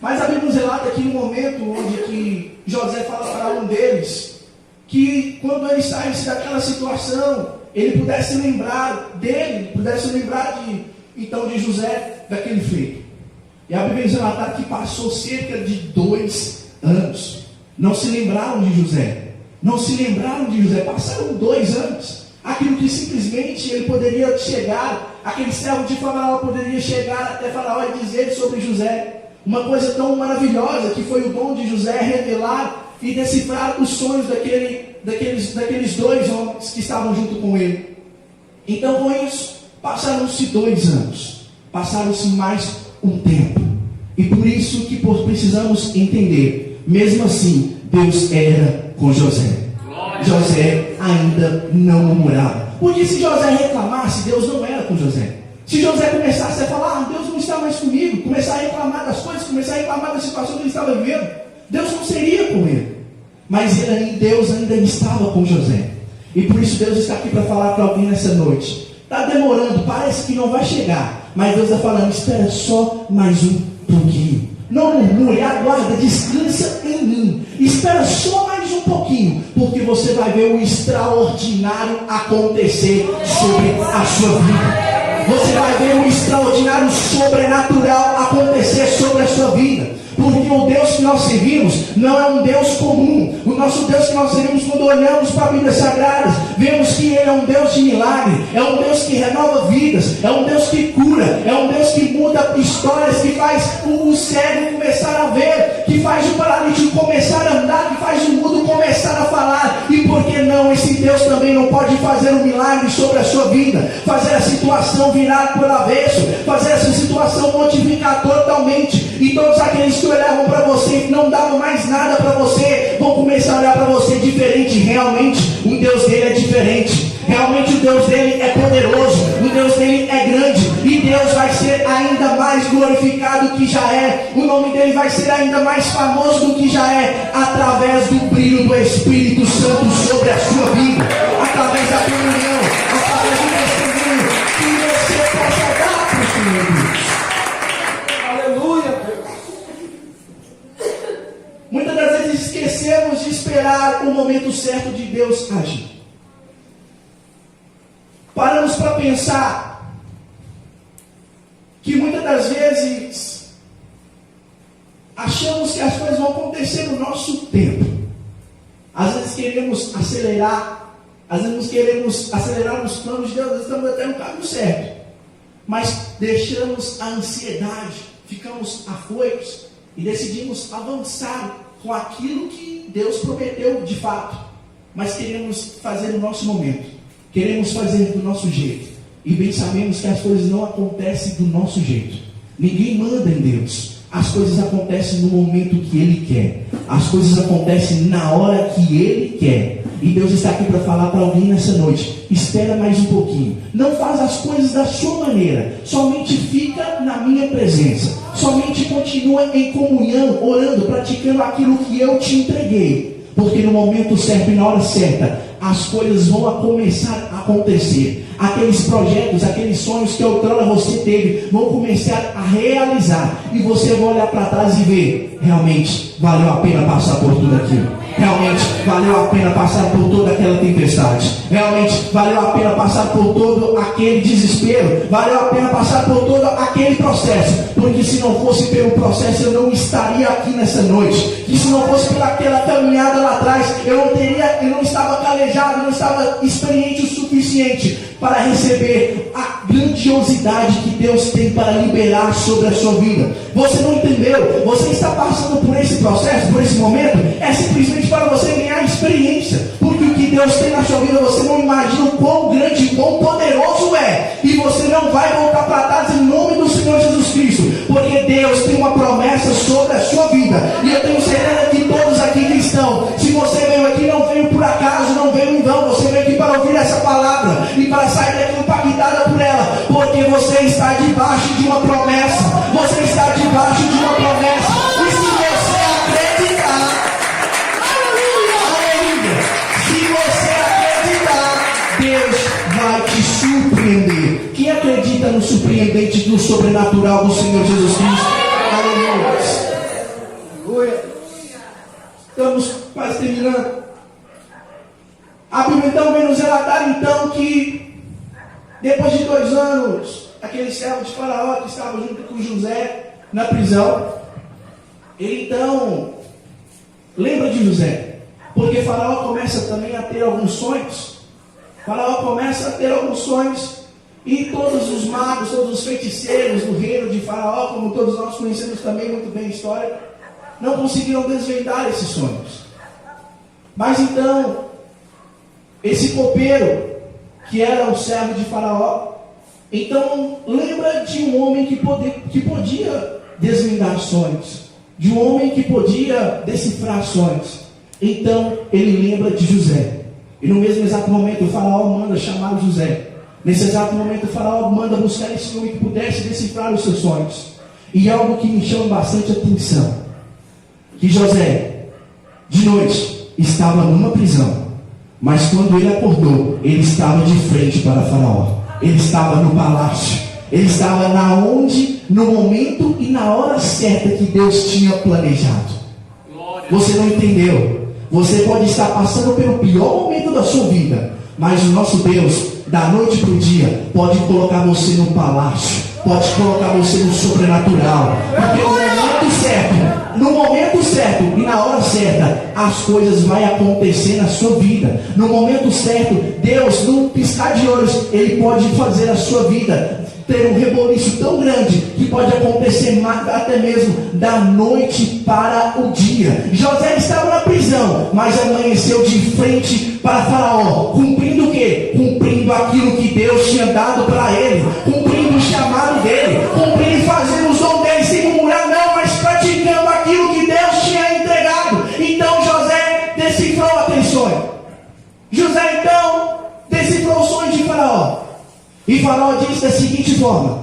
Mas a Bíblia nos relata aqui no momento onde que José fala para um deles que quando ele saísse daquela situação, ele pudesse lembrar dele, pudesse lembrar de José daquele feito. E a Bíblia nos relata que passou cerca de 2 anos. Não se lembraram de José. Passaram 2 anos. Aquilo que simplesmente ele poderia chegar, aquele servo de Faraó poderia chegar até Faraó e dizer sobre José. Uma coisa tão maravilhosa que foi o dom de José revelar e decifrar os sonhos daqueles 2 homens que estavam junto com ele. Então, com isso, passaram-se 2 anos. Passaram-se mais um tempo. E por isso que precisamos entender, mesmo assim, Deus era com José. José ainda não murmurava. Porque se José reclamasse, Deus não era com José. Se José começasse a falar: Deus não está mais comigo, começar a reclamar das coisas, começar a reclamar da situação que ele estava vivendo, Deus não seria com ele. Mas Deus ainda estava com José. E por isso Deus está aqui para falar para alguém nessa noite. Está demorando, parece que não vai chegar, mas Deus está falando: espera só mais um pouquinho. Não murmure, aguarda, descansa em mim. Espera só mais um pouquinho, porque você vai ver o extraordinário acontecer sobre a sua vida. Você vai ver o extraordinário sobrenatural acontecer sobre a sua vida. Porque o Deus que nós servimos não é um Deus comum. O nosso Deus que nós servimos, quando olhamos para a Bíblia Sagrada, vemos que Ele é um Deus de milagre, é um Deus que renova vidas, é um Deus que cura, é um Deus que muda histórias, que faz o cego começar a ver, que faz o paralítico começar a andar, que faz o mudo começar a falar. E por que não esse Deus também não pode fazer um milagre sobre a sua vida, fazer a situação virar por avesso, fazer essa situação modificar totalmente, e todos aqueles que olhavam para você e não davam mais nada para você, vão começar a olhar para você diferente. Realmente o Deus dele é diferente, realmente o Deus dele é poderoso, o Deus dele é grande, e Deus vai ser ainda mais glorificado do que já é, o nome dele vai ser ainda mais famoso do que já é, através do brilho do Espírito Santo sobre a sua vida, através da comunhão, através do testemunho que você possa dar para o Senhor Deus. Muitas das vezes esquecemos de esperar o momento certo de Deus agir. Paramos para pensar que muitas das vezes achamos que as coisas vão acontecer no nosso tempo. Às vezes queremos acelerar, os planos de Deus, às vezes estamos até no caminho certo, mas deixamos a ansiedade, ficamos afoitos e decidimos avançar com aquilo que Deus prometeu de fato, mas queremos fazer o nosso momento, queremos fazer do nosso jeito, e bem sabemos que as coisas não acontecem do nosso jeito. Ninguém manda em Deus, as coisas acontecem no momento que Ele quer, as coisas acontecem na hora que Ele quer. E Deus está aqui para falar para alguém nessa noite: espera mais um pouquinho, não faz as coisas da sua maneira, somente fica na minha presença, somente continua em comunhão, orando, praticando aquilo que eu te entreguei. porque no momento certo e na hora certa, as coisas vão começar a acontecer. Aqueles projetos, aqueles sonhos que outrora você teve, vão começar a realizar. E você vai olhar para trás e ver, realmente valeu a pena passar por tudo aquilo. Realmente valeu a pena passar por toda aquela tempestade. Realmente valeu a pena passar por todo aquele desespero. Valeu a pena passar por todo aquele processo. Porque se não fosse pelo processo, eu não estaria aqui nessa noite. E se não fosse pelaquela caminhada lá atrás, eu não estava calejado, não estava experiente o suficiente para receber a grandiosidade que Deus tem para liberar sobre a sua vida. Você não entendeu? Você está passando por esse processo, por esse momento, é simplesmente para você ganhar experiência. Porque o que Deus tem na sua vida, você não imagina o quão grande e quão poderoso é. E você não vai voltar para trás em nome do Senhor Jesus Cristo. Porque Deus tem uma promessa sobre a sua vida. E eu tenho certeza que todos aqui que estão, se você veio aqui, não veio por acaso, não veio em vão. Você veio aqui para ouvir essa palavra e para sair daqui impactada por ela. Porque você está debaixo de uma promessa. Você está debaixo de uma promessa. E se você acreditar, aleluia, se você acreditar, Deus vai te surpreender. Quem acredita no surpreendente, no sobrenatural do Senhor Jesus Cristo? Aleluia. Estamos quase terminando. A Bíblia então vem nos relatar então que depois de 2 anos, aquele servo de Faraó que estava junto com José na prisão, ele então lembra de José, porque Faraó começa também a ter alguns sonhos. Faraó começa a ter alguns sonhos, e todos os magos, todos os feiticeiros do reino de Faraó, como todos nós conhecemos também muito bem a história, não conseguiram desvendar esses sonhos. Mas então, esse copeiro, que era o servo de Faraó, então lembra de um homem que podia desvendar sonhos, de um homem que podia decifrar sonhos. Então ele lembra de José, e no mesmo exato momento o Faraó manda chamar José. Nesse exato momento o Faraó manda buscar esse homem que pudesse decifrar os seus sonhos. E algo que me chama bastante atenção, que José de noite estava numa prisão, mas quando ele acordou, ele estava de frente para Faraó. Ele estava no palácio. Ele estava no momento e na hora certa que Deus tinha planejado. Você não entendeu? Você pode estar passando pelo pior momento da sua vida, mas o nosso Deus, da noite para o dia, pode colocar você no palácio, pode colocar você no sobrenatural. Porque no momento certo e na hora certa, as coisas vão acontecer na sua vida. No momento certo, Deus, num piscar de olhos, Ele pode fazer a sua vida ter um reboliço tão grande que pode acontecer até mesmo da noite para o dia. José estava na prisão, mas amanheceu de frente para Faraó, cumprindo o quê? Cumprindo aquilo que Deus tinha dado para ele, cumprindo o chamado dele, cumprindo e fazendo os dons dele, sem murmurar não, mas praticando aquilo que Deus tinha entregado. Então José decifrou aquele sonho. José então decifrou o sonho de Faraó. E Faraó disse da seguinte forma: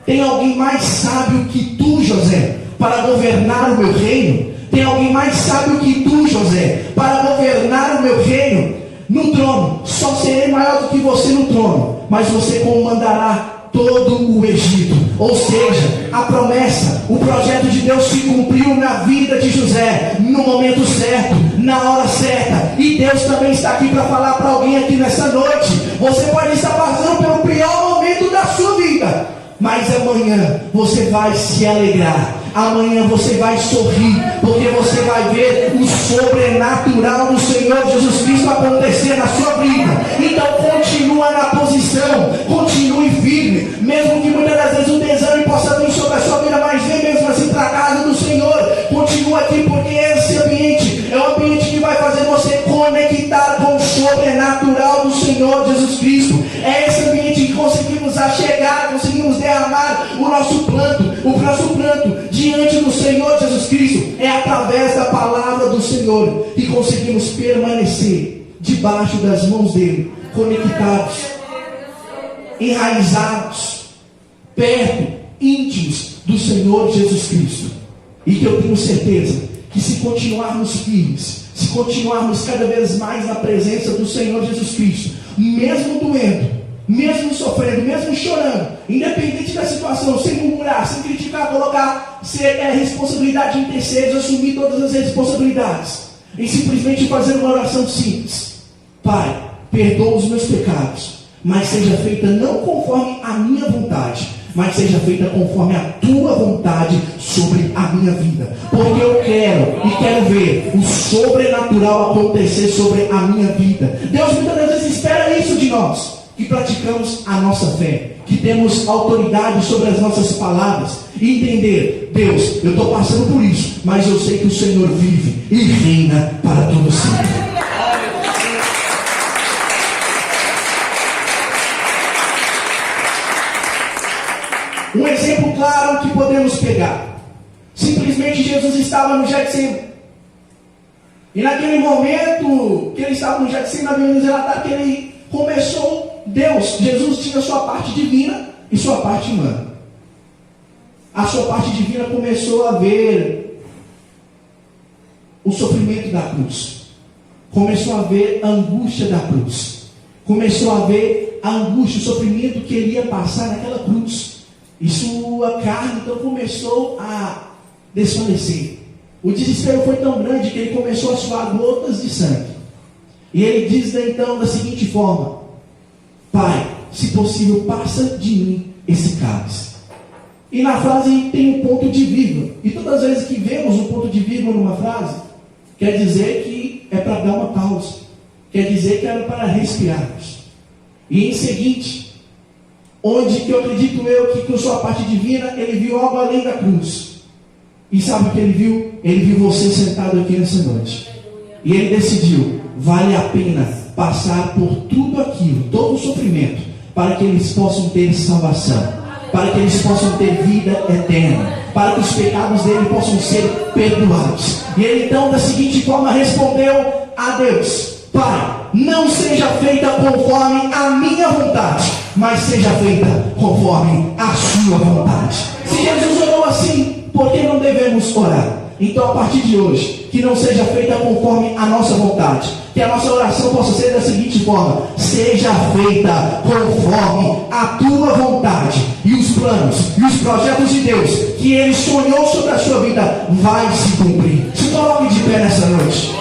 tem alguém mais sábio que tu, José, para governar o meu reino? Tem alguém mais sábio que tu, José, para governar o meu reino? No trono, só serei maior do que você no trono, mas você comandará todo o Egito. Ou seja, a promessa, o projeto de Deus se cumpriu na vida de José, no momento certo, na hora certa. E Deus também está aqui para falar para alguém aqui nessa noite. Você pode estar passando pelo pior momento da sua vida, mas amanhã você vai se alegrar. Amanhã você vai sorrir, porque você vai ver o sobrenatural do Senhor Jesus Cristo acontecer na sua vida. Então continua na posição, continue firme, mesmo que muitas das vezes o desânimo possa vir sobre a sua vida, mas vem mesmo assim para a casa do Senhor. Continua aqui, porque esse ambiente é um ambiente que vai fazer você conectar com o sobrenatural do Senhor Jesus Cristo. É esse ambiente que conseguimos achegar, conseguimos derramar o nosso pranto diante do Senhor Jesus Cristo. É através da palavra do Senhor que conseguimos permanecer debaixo das mãos dele, conectados, enraizados, perto, íntimos do Senhor Jesus Cristo. E que eu tenho certeza que se continuarmos firmes, se continuarmos cada vez mais na presença do Senhor Jesus Cristo, mesmo doendo, mesmo sofrendo, mesmo chorando, independente da situação, sem murmurar, sem criticar, colocar responsabilidade em terceiros, assumir todas as responsabilidades, e simplesmente fazer uma oração simples: Pai, perdoa os meus pecados, mas seja feita não conforme a minha vontade, mas seja feita conforme a tua vontade sobre a minha vida. Porque eu quero ver o sobrenatural acontecer sobre a minha vida. Deus muitas vezes espera isso de nós, que praticamos a nossa fé, que temos autoridade sobre as nossas palavras, e entender: Deus, eu estou passando por isso, mas eu sei que o Senhor vive e reina para todo sempre. Um exemplo claro que podemos pegar: simplesmente Jesus estava no Getsemane, e naquele momento que ele estava no Getsemane, a Bíblia nos relata que ele começou, Jesus tinha sua parte divina e sua parte humana. A sua parte divina começou a ver o sofrimento da cruz, começou a ver a angústia da cruz, começou a ver a angústia, o sofrimento que ele ia passar naquela cruz. E sua carne então começou a desfalecer. O desespero foi tão grande que ele começou a suar gotas de sangue. E ele diz então da seguinte forma: Pai, se possível, passa de mim esse cálice. E na frase tem um ponto de vírgula. E todas as vezes que vemos um ponto de vírgula numa frase, quer dizer que é para dar uma pausa, quer dizer que era para respirarmos. E em seguinte, onde que eu acredito que com sua parte divina, ele viu algo além da cruz. E sabe o que ele viu? Ele viu você sentado aqui nessa noite. E ele decidiu: vale a pena passar por tudo aquilo, todo o sofrimento, para que eles possam ter salvação, para que eles possam ter vida eterna, para que os pecados dele possam ser perdoados. E ele então da seguinte forma respondeu a Deus: Pai, não seja feita conforme a minha vontade, mas seja feita conforme a sua vontade. Se Jesus orou assim, por que não devemos orar? Então, a partir de hoje, que não seja feita conforme a nossa vontade, que a nossa oração possa ser da seguinte forma: seja feita conforme a tua vontade, e os planos e os projetos de Deus que Ele sonhou sobre a sua vida vai se cumprir. Se coloque de pé nessa noite.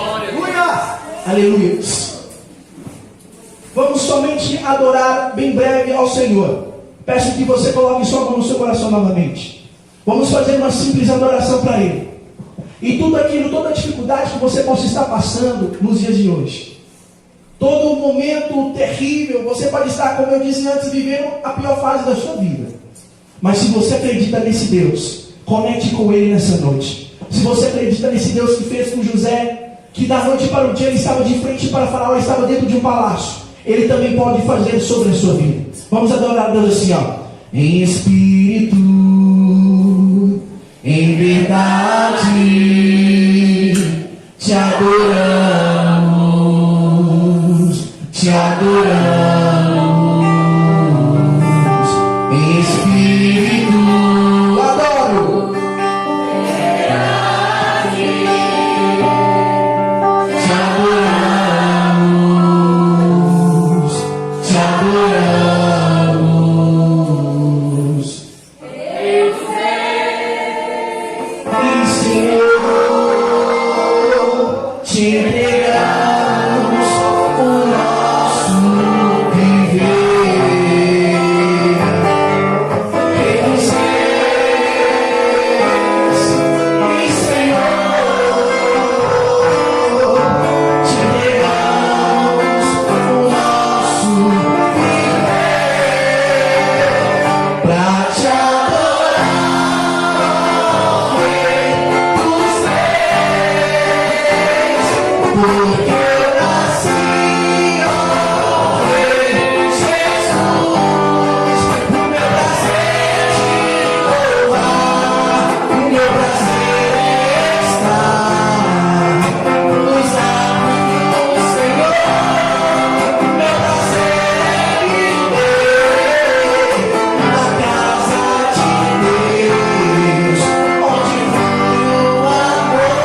Aleluia. Vamos somente adorar bem breve ao Senhor. Peço que você coloque sua mão no seu coração novamente. Vamos fazer uma simples adoração para Ele. E tudo aquilo, toda a dificuldade que você possa estar passando nos dias de hoje, todo momento terrível, você pode estar, como eu disse antes, vivendo a pior fase da sua vida. Mas se você acredita nesse Deus, conecte com Ele nessa noite. Se você acredita nesse Deus que fez com José, que da noite para o dia ele estava de frente para Faraó, ele estava dentro de um palácio, Ele também pode fazer sobre a sua vida. Vamos adorar a Deus assim, ó: em espírito, em verdade, te adoramos, te adoramos. Em espírito, adoro. Te adoramos, te adoramos. Senhor, te entregamos o nosso viver. Senhor, te entregamos o nosso viver pra te adorar, Rei dos Reis, porque eu nasci, ó Rei Jesus. O meu prazer é te louvar, o meu prazer é estar nos lábios do Senhor. O meu prazer é viver na casa de Deus, onde flui o amor.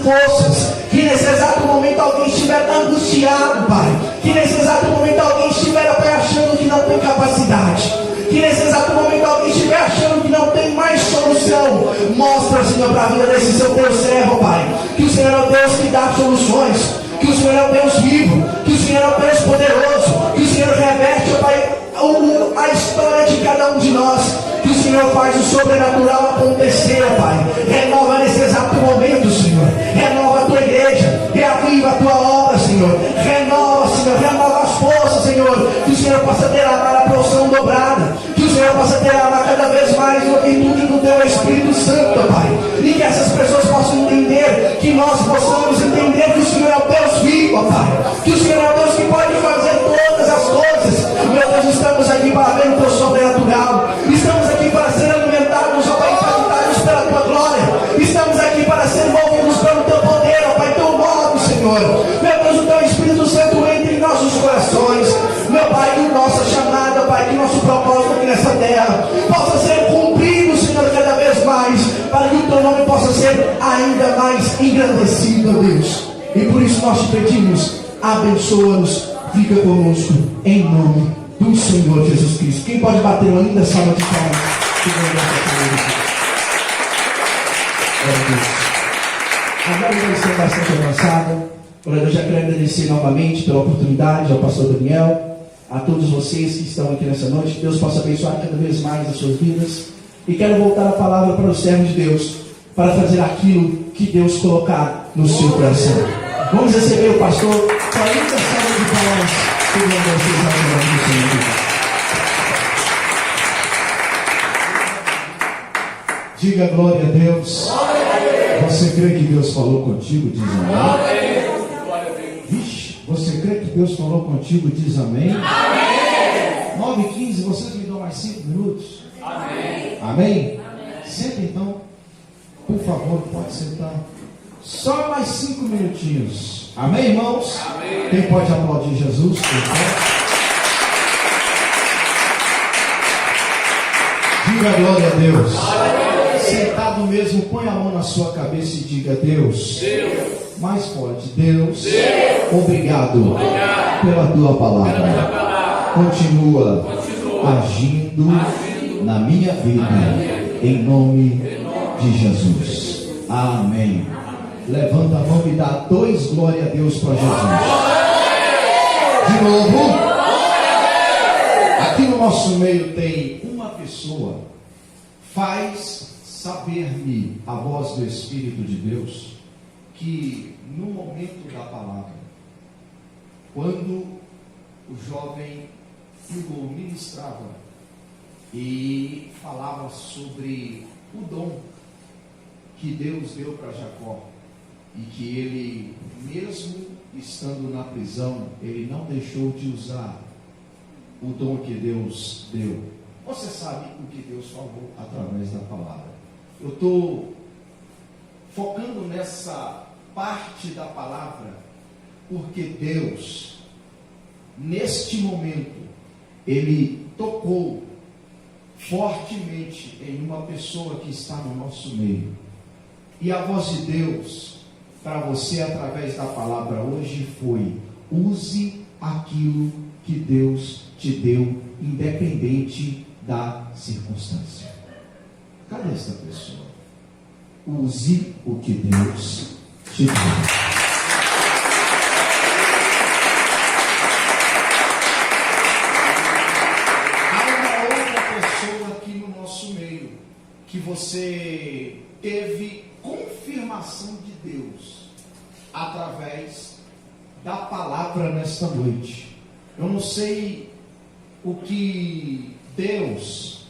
forças. Que nesse exato momento alguém estiver angustiado, Pai. Que nesse exato momento alguém estiver achando que não tem capacidade. Que nesse exato momento alguém estiver achando que não tem mais solução. Mostra, Senhor, para a vida desse seu Deus servo, Pai. Que o Senhor é o Deus que dá soluções. Que o Senhor é o Deus vivo. Que o Senhor é o Deus poderoso. Que o Senhor reverte, Pai, a história de cada um de nós. Que o Senhor faz o sobrenatural acontecer, Pai. Renova nesse exato momento, Senhor. Renova a tua igreja. Reaviva a tua obra, Senhor. Renova, Senhor. Renova as forças, Senhor. Que o Senhor possa derramar a porção dobrada. Que o Senhor possa derramar cada vez mais a virtude do teu Espírito Santo, Pai. E que essas pessoas possam entender, que nós possamos entender que o Senhor é o Deus vivo, Pai. Que o Senhor é o Deus que pode fazer todas as coisas. Meu Deus, estamos aqui para ver o teu sobrenatural. Estamos aqui para ser alimentados, ó Pai, impactados pela tua glória. Estamos aqui para ser movidos pelo teu poder, ó Pai, teu modo, Senhor. Meu Deus, o teu Espírito Santo entre em nossos corações. Meu Pai, que nossa chamada, Pai, que nosso propósito aqui nessa terra possa ser cumprido, Senhor, cada vez mais, para que o teu nome possa ser ainda mais engrandecido, ó Deus. E por isso nós te pedimos, abençoa-nos, fica conosco, em nome do Senhor Jesus Cristo. Quem pode bater uma linda salva de palmas? Agora vai ser bastante avançada. Eu já quero agradecer novamente pela oportunidade ao pastor Daniel, a todos vocês que estão aqui nessa noite. Que Deus possa abençoar cada vez mais as suas vidas. E quero voltar a palavra para os servos de Deus, para fazer aquilo que Deus colocar no seu coração. Vamos receber o pastor com a linda salva de palmas. Diga glória a Deus. Você crê que Deus falou contigo? Diz amém. Vixe, você crê que Deus falou contigo? Diz amém. 9h15, vocês me dão mais 5 minutos? Amém. Amém? Senta então, por favor, pode sentar. Só mais 5 minutinhos. Amém, irmãos? Amém. Quem pode aplaudir Jesus? Diga glória a Deus. Amém. Sentado mesmo, põe a mão na sua cabeça e diga: Deus. Mais forte: Deus. Obrigado pela tua palavra. Continua agindo na minha vida, em nome de Jesus. Amém. Levanta a mão e dá 2 glória a Deus para Jesus. De novo. Aqui no nosso meio tem uma pessoa. Faz saber-me a voz do Espírito de Deus que no momento da palavra, quando o jovem Hugo ministrava e falava sobre o dom que Deus deu para Jacó, e que ele, mesmo estando na prisão, ele não deixou de usar o dom que Deus deu. Você sabe o que Deus falou através da palavra. Eu estou focando nessa parte da palavra, porque Deus, neste momento, Ele tocou fortemente em uma pessoa que está no nosso meio. E a voz de Deus para você através da palavra hoje foi: use aquilo que Deus te deu, independente da circunstância. Cadê essa pessoa? Use o que Deus te deu. Há uma outra pessoa aqui no nosso meio que você teve confirmação de Deus através da palavra nesta noite. Eu não sei o que Deus,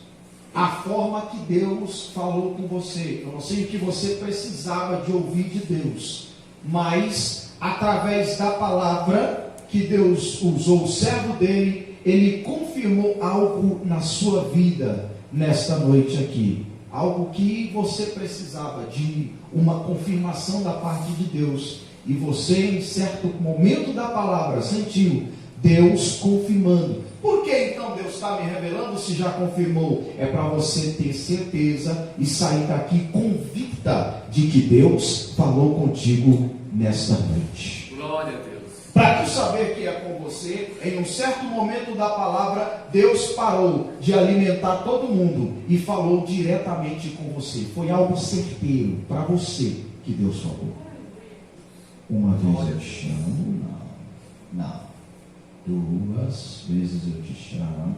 a forma que Deus falou com você, eu não sei o que você precisava de ouvir de Deus, mas através da palavra que Deus usou, o servo dele, ele confirmou algo na sua vida nesta noite aqui. Algo que você precisava de uma confirmação da parte de Deus. E você, em certo momento da palavra, sentiu Deus confirmando. Por que então Deus está me revelando se já confirmou? É para você ter certeza e sair daqui convicta de que Deus falou contigo nesta noite. Glória a Deus. Para tu saber que é com você, em um certo momento da palavra, Deus parou de alimentar todo mundo e falou diretamente com você. Foi algo certeiro para você que Deus falou. Uma vez eu te chamo, não. 2 vezes eu te chamo.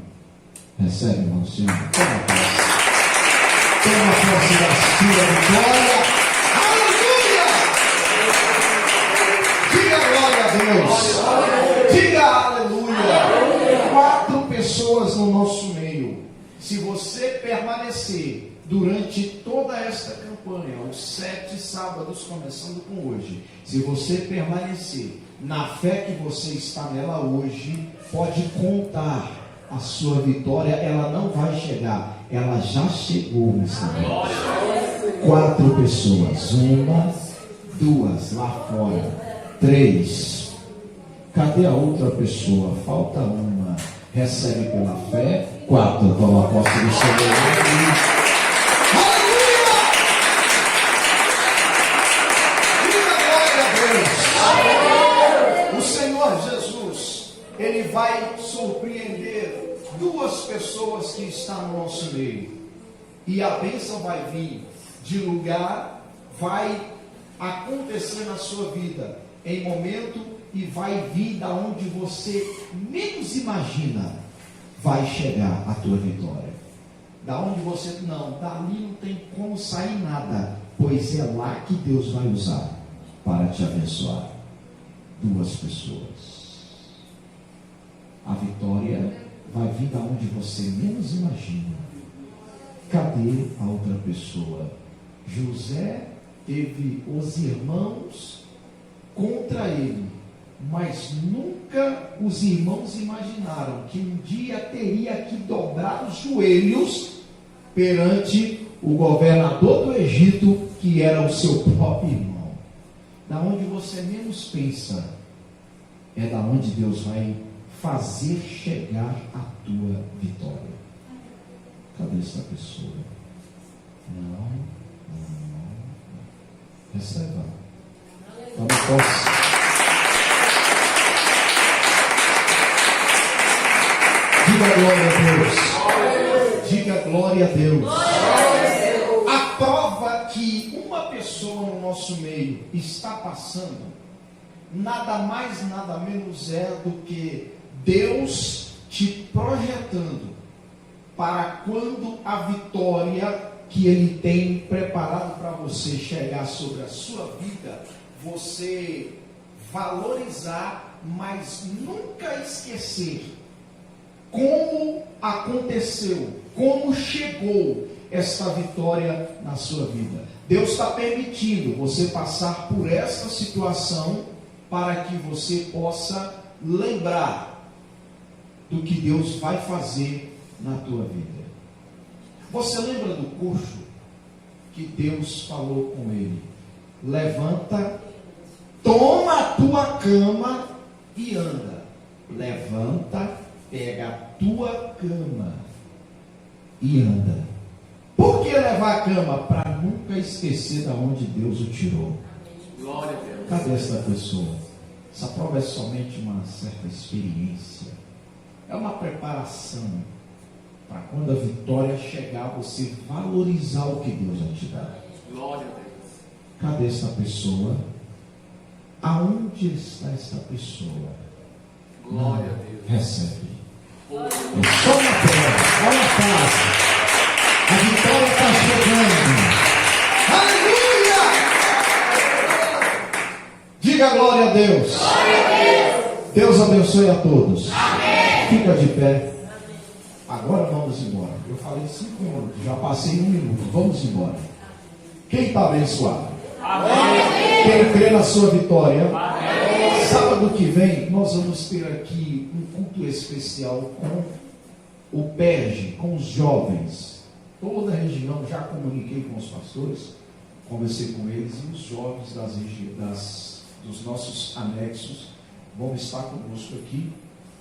Recebe, irmão, Senhor. Toma posse da sua vitória. Diga aleluia. 4 pessoas no nosso meio. Se você permanecer durante toda esta campanha, os 7 sábados começando com hoje, se você permanecer na fé que você está nela hoje, pode contar a sua vitória. Ela não vai chegar, ela já chegou nessa noite. 4 pessoas, 1, 2 lá fora, 3. Cadê a outra pessoa? Falta uma. Recebe pela fé. 4. Toma posse do Senhor. Aleluia! Glória a Deus. O Senhor Jesus, Ele vai surpreender 2 pessoas que estão no nosso meio. E a bênção vai vir de lugar, vai acontecer na sua vida em momento e vai vir da onde você menos imagina. Vai chegar a tua vitória. Da onde você dali não tem como sair nada, pois é lá que Deus vai usar para te abençoar. 2 pessoas. A vitória vai vir da onde você menos imagina. Cadê a outra pessoa? José teve os irmãos contra ele, mas nunca os irmãos imaginaram que um dia teria que dobrar os joelhos perante o governador do Egito, que era o seu próprio irmão. Da onde você menos pensa, é da onde Deus vai fazer chegar a tua vitória. Cadê essa pessoa? Não. Receba. Toma posse. Diga glória a Deus. Diga glória a Deus. A prova que uma pessoa no nosso meio está passando, nada mais, nada menos é do que Deus te projetando para quando a vitória que Ele tem preparado para você chegar sobre a sua vida, você valorizar, mas nunca esquecer como aconteceu, como chegou esta vitória na sua vida. Deus está permitindo você passar por esta situação para que você possa lembrar do que Deus vai fazer na tua vida. Você lembra do coxo que Deus falou com ele? Levanta, toma a tua cama e anda. Levanta, pega a tua cama e anda. Por que levar a cama? Para nunca esquecer de onde Deus o tirou. Glória a Deus. Cadê essa pessoa? Essa prova é somente uma certa experiência. É uma preparação para quando a vitória chegar, você valorizar o que Deus vai te dar. Glória a Deus. Cadê essa pessoa? Aonde está essa pessoa? Glória a Deus. Recebe. É só uma prova. Olha a paz. A vitória está chegando. Aleluia! Diga glória a Deus. Glória a Deus. Deus abençoe a todos. Amém. Fica de pé. Agora vamos embora. Eu falei 5 minutos, já passei 1 minuto. Vamos embora. Quem está abençoado? Amém. Quem crê na sua vitória? Amém. Sábado que vem nós vamos ter aqui um culto especial com o PERJ, com os jovens. Toda a região, já comuniquei com os pastores, conversei com eles, e os jovens dos nossos anexos vão estar conosco aqui.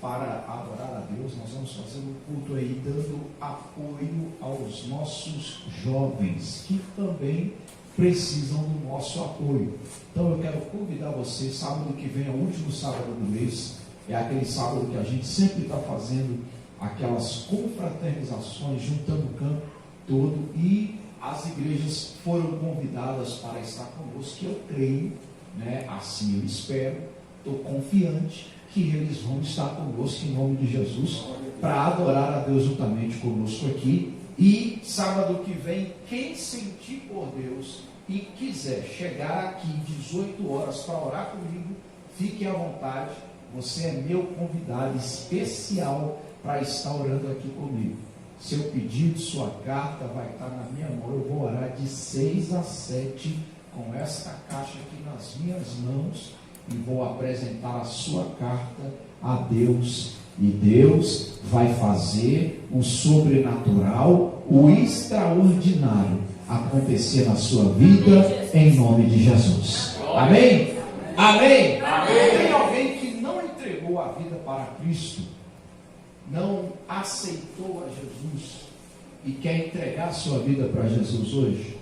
para adorar a Deus, nós vamos fazer um culto aí dando apoio aos nossos jovens, que também precisam do nosso apoio. Então eu quero convidar você, sábado que vem, é o último sábado do mês, é aquele sábado que a gente sempre está fazendo aquelas confraternizações, juntando o campo todo, e as igrejas foram convidadas para estar conosco, que eu creio, né, assim eu espero, estou confiante que eles vão estar conosco em nome de Jesus, para adorar a Deus juntamente conosco aqui. E sábado que vem, quem sentir por Deus e quiser chegar aqui 18 horas para orar comigo, fique à vontade, você é meu convidado especial para estar orando aqui comigo. Seu pedido, sua carta vai estar na minha mão, eu vou orar de 6 a 7 com esta caixa aqui nas minhas mãos e vou apresentar a sua carta a Deus, e Deus vai fazer o sobrenatural, o extraordinário acontecer na sua vida, em nome de Jesus. Amém? Amém? Amém. Tem alguém que não entregou a vida para Cristo, não aceitou a Jesus e quer entregar a sua vida para Jesus hoje?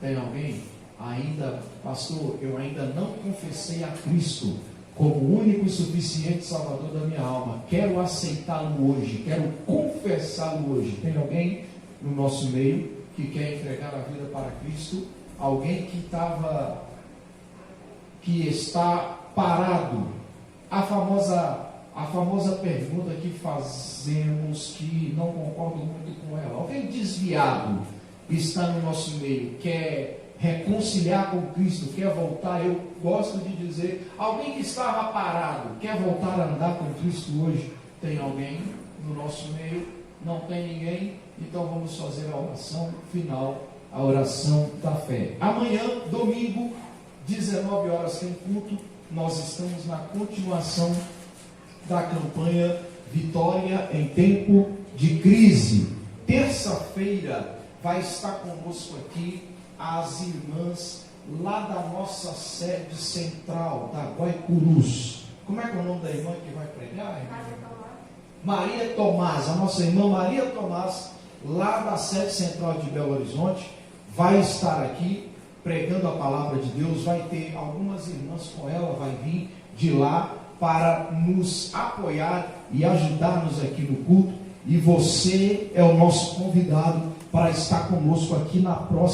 Tem alguém? Ainda, pastor, eu ainda não confessei a Cristo como o único e suficiente Salvador da minha alma, quero aceitá-lo hoje, quero confessá-lo hoje. Tem alguém no nosso meio que quer entregar a vida para Cristo? Alguém que está parado? A famosa pergunta que fazemos, que não concordo muito com ela. Alguém desviado está no nosso meio, quer reconciliar com Cristo, quer voltar? Eu gosto de dizer, alguém que estava parado, quer voltar a andar com Cristo hoje? Tem alguém no nosso meio? Não tem ninguém? Então vamos fazer a oração final, a oração da fé. Amanhã, domingo, 19 horas tem culto. Nós estamos na continuação da campanha Vitória em Tempo de Crise. Terça-feira vai estar conosco aqui as irmãs lá da nossa sede central, da Guaicurus. Como é que é o nome da irmã que vai pregar? Maria Tomás, a nossa irmã Maria Tomás, lá da sede central de Belo Horizonte, vai estar aqui pregando a palavra de Deus. Vai ter algumas irmãs com ela, vai vir de lá para nos apoiar e ajudar-nos aqui no culto. E você é o nosso convidado para estar conosco aqui na próxima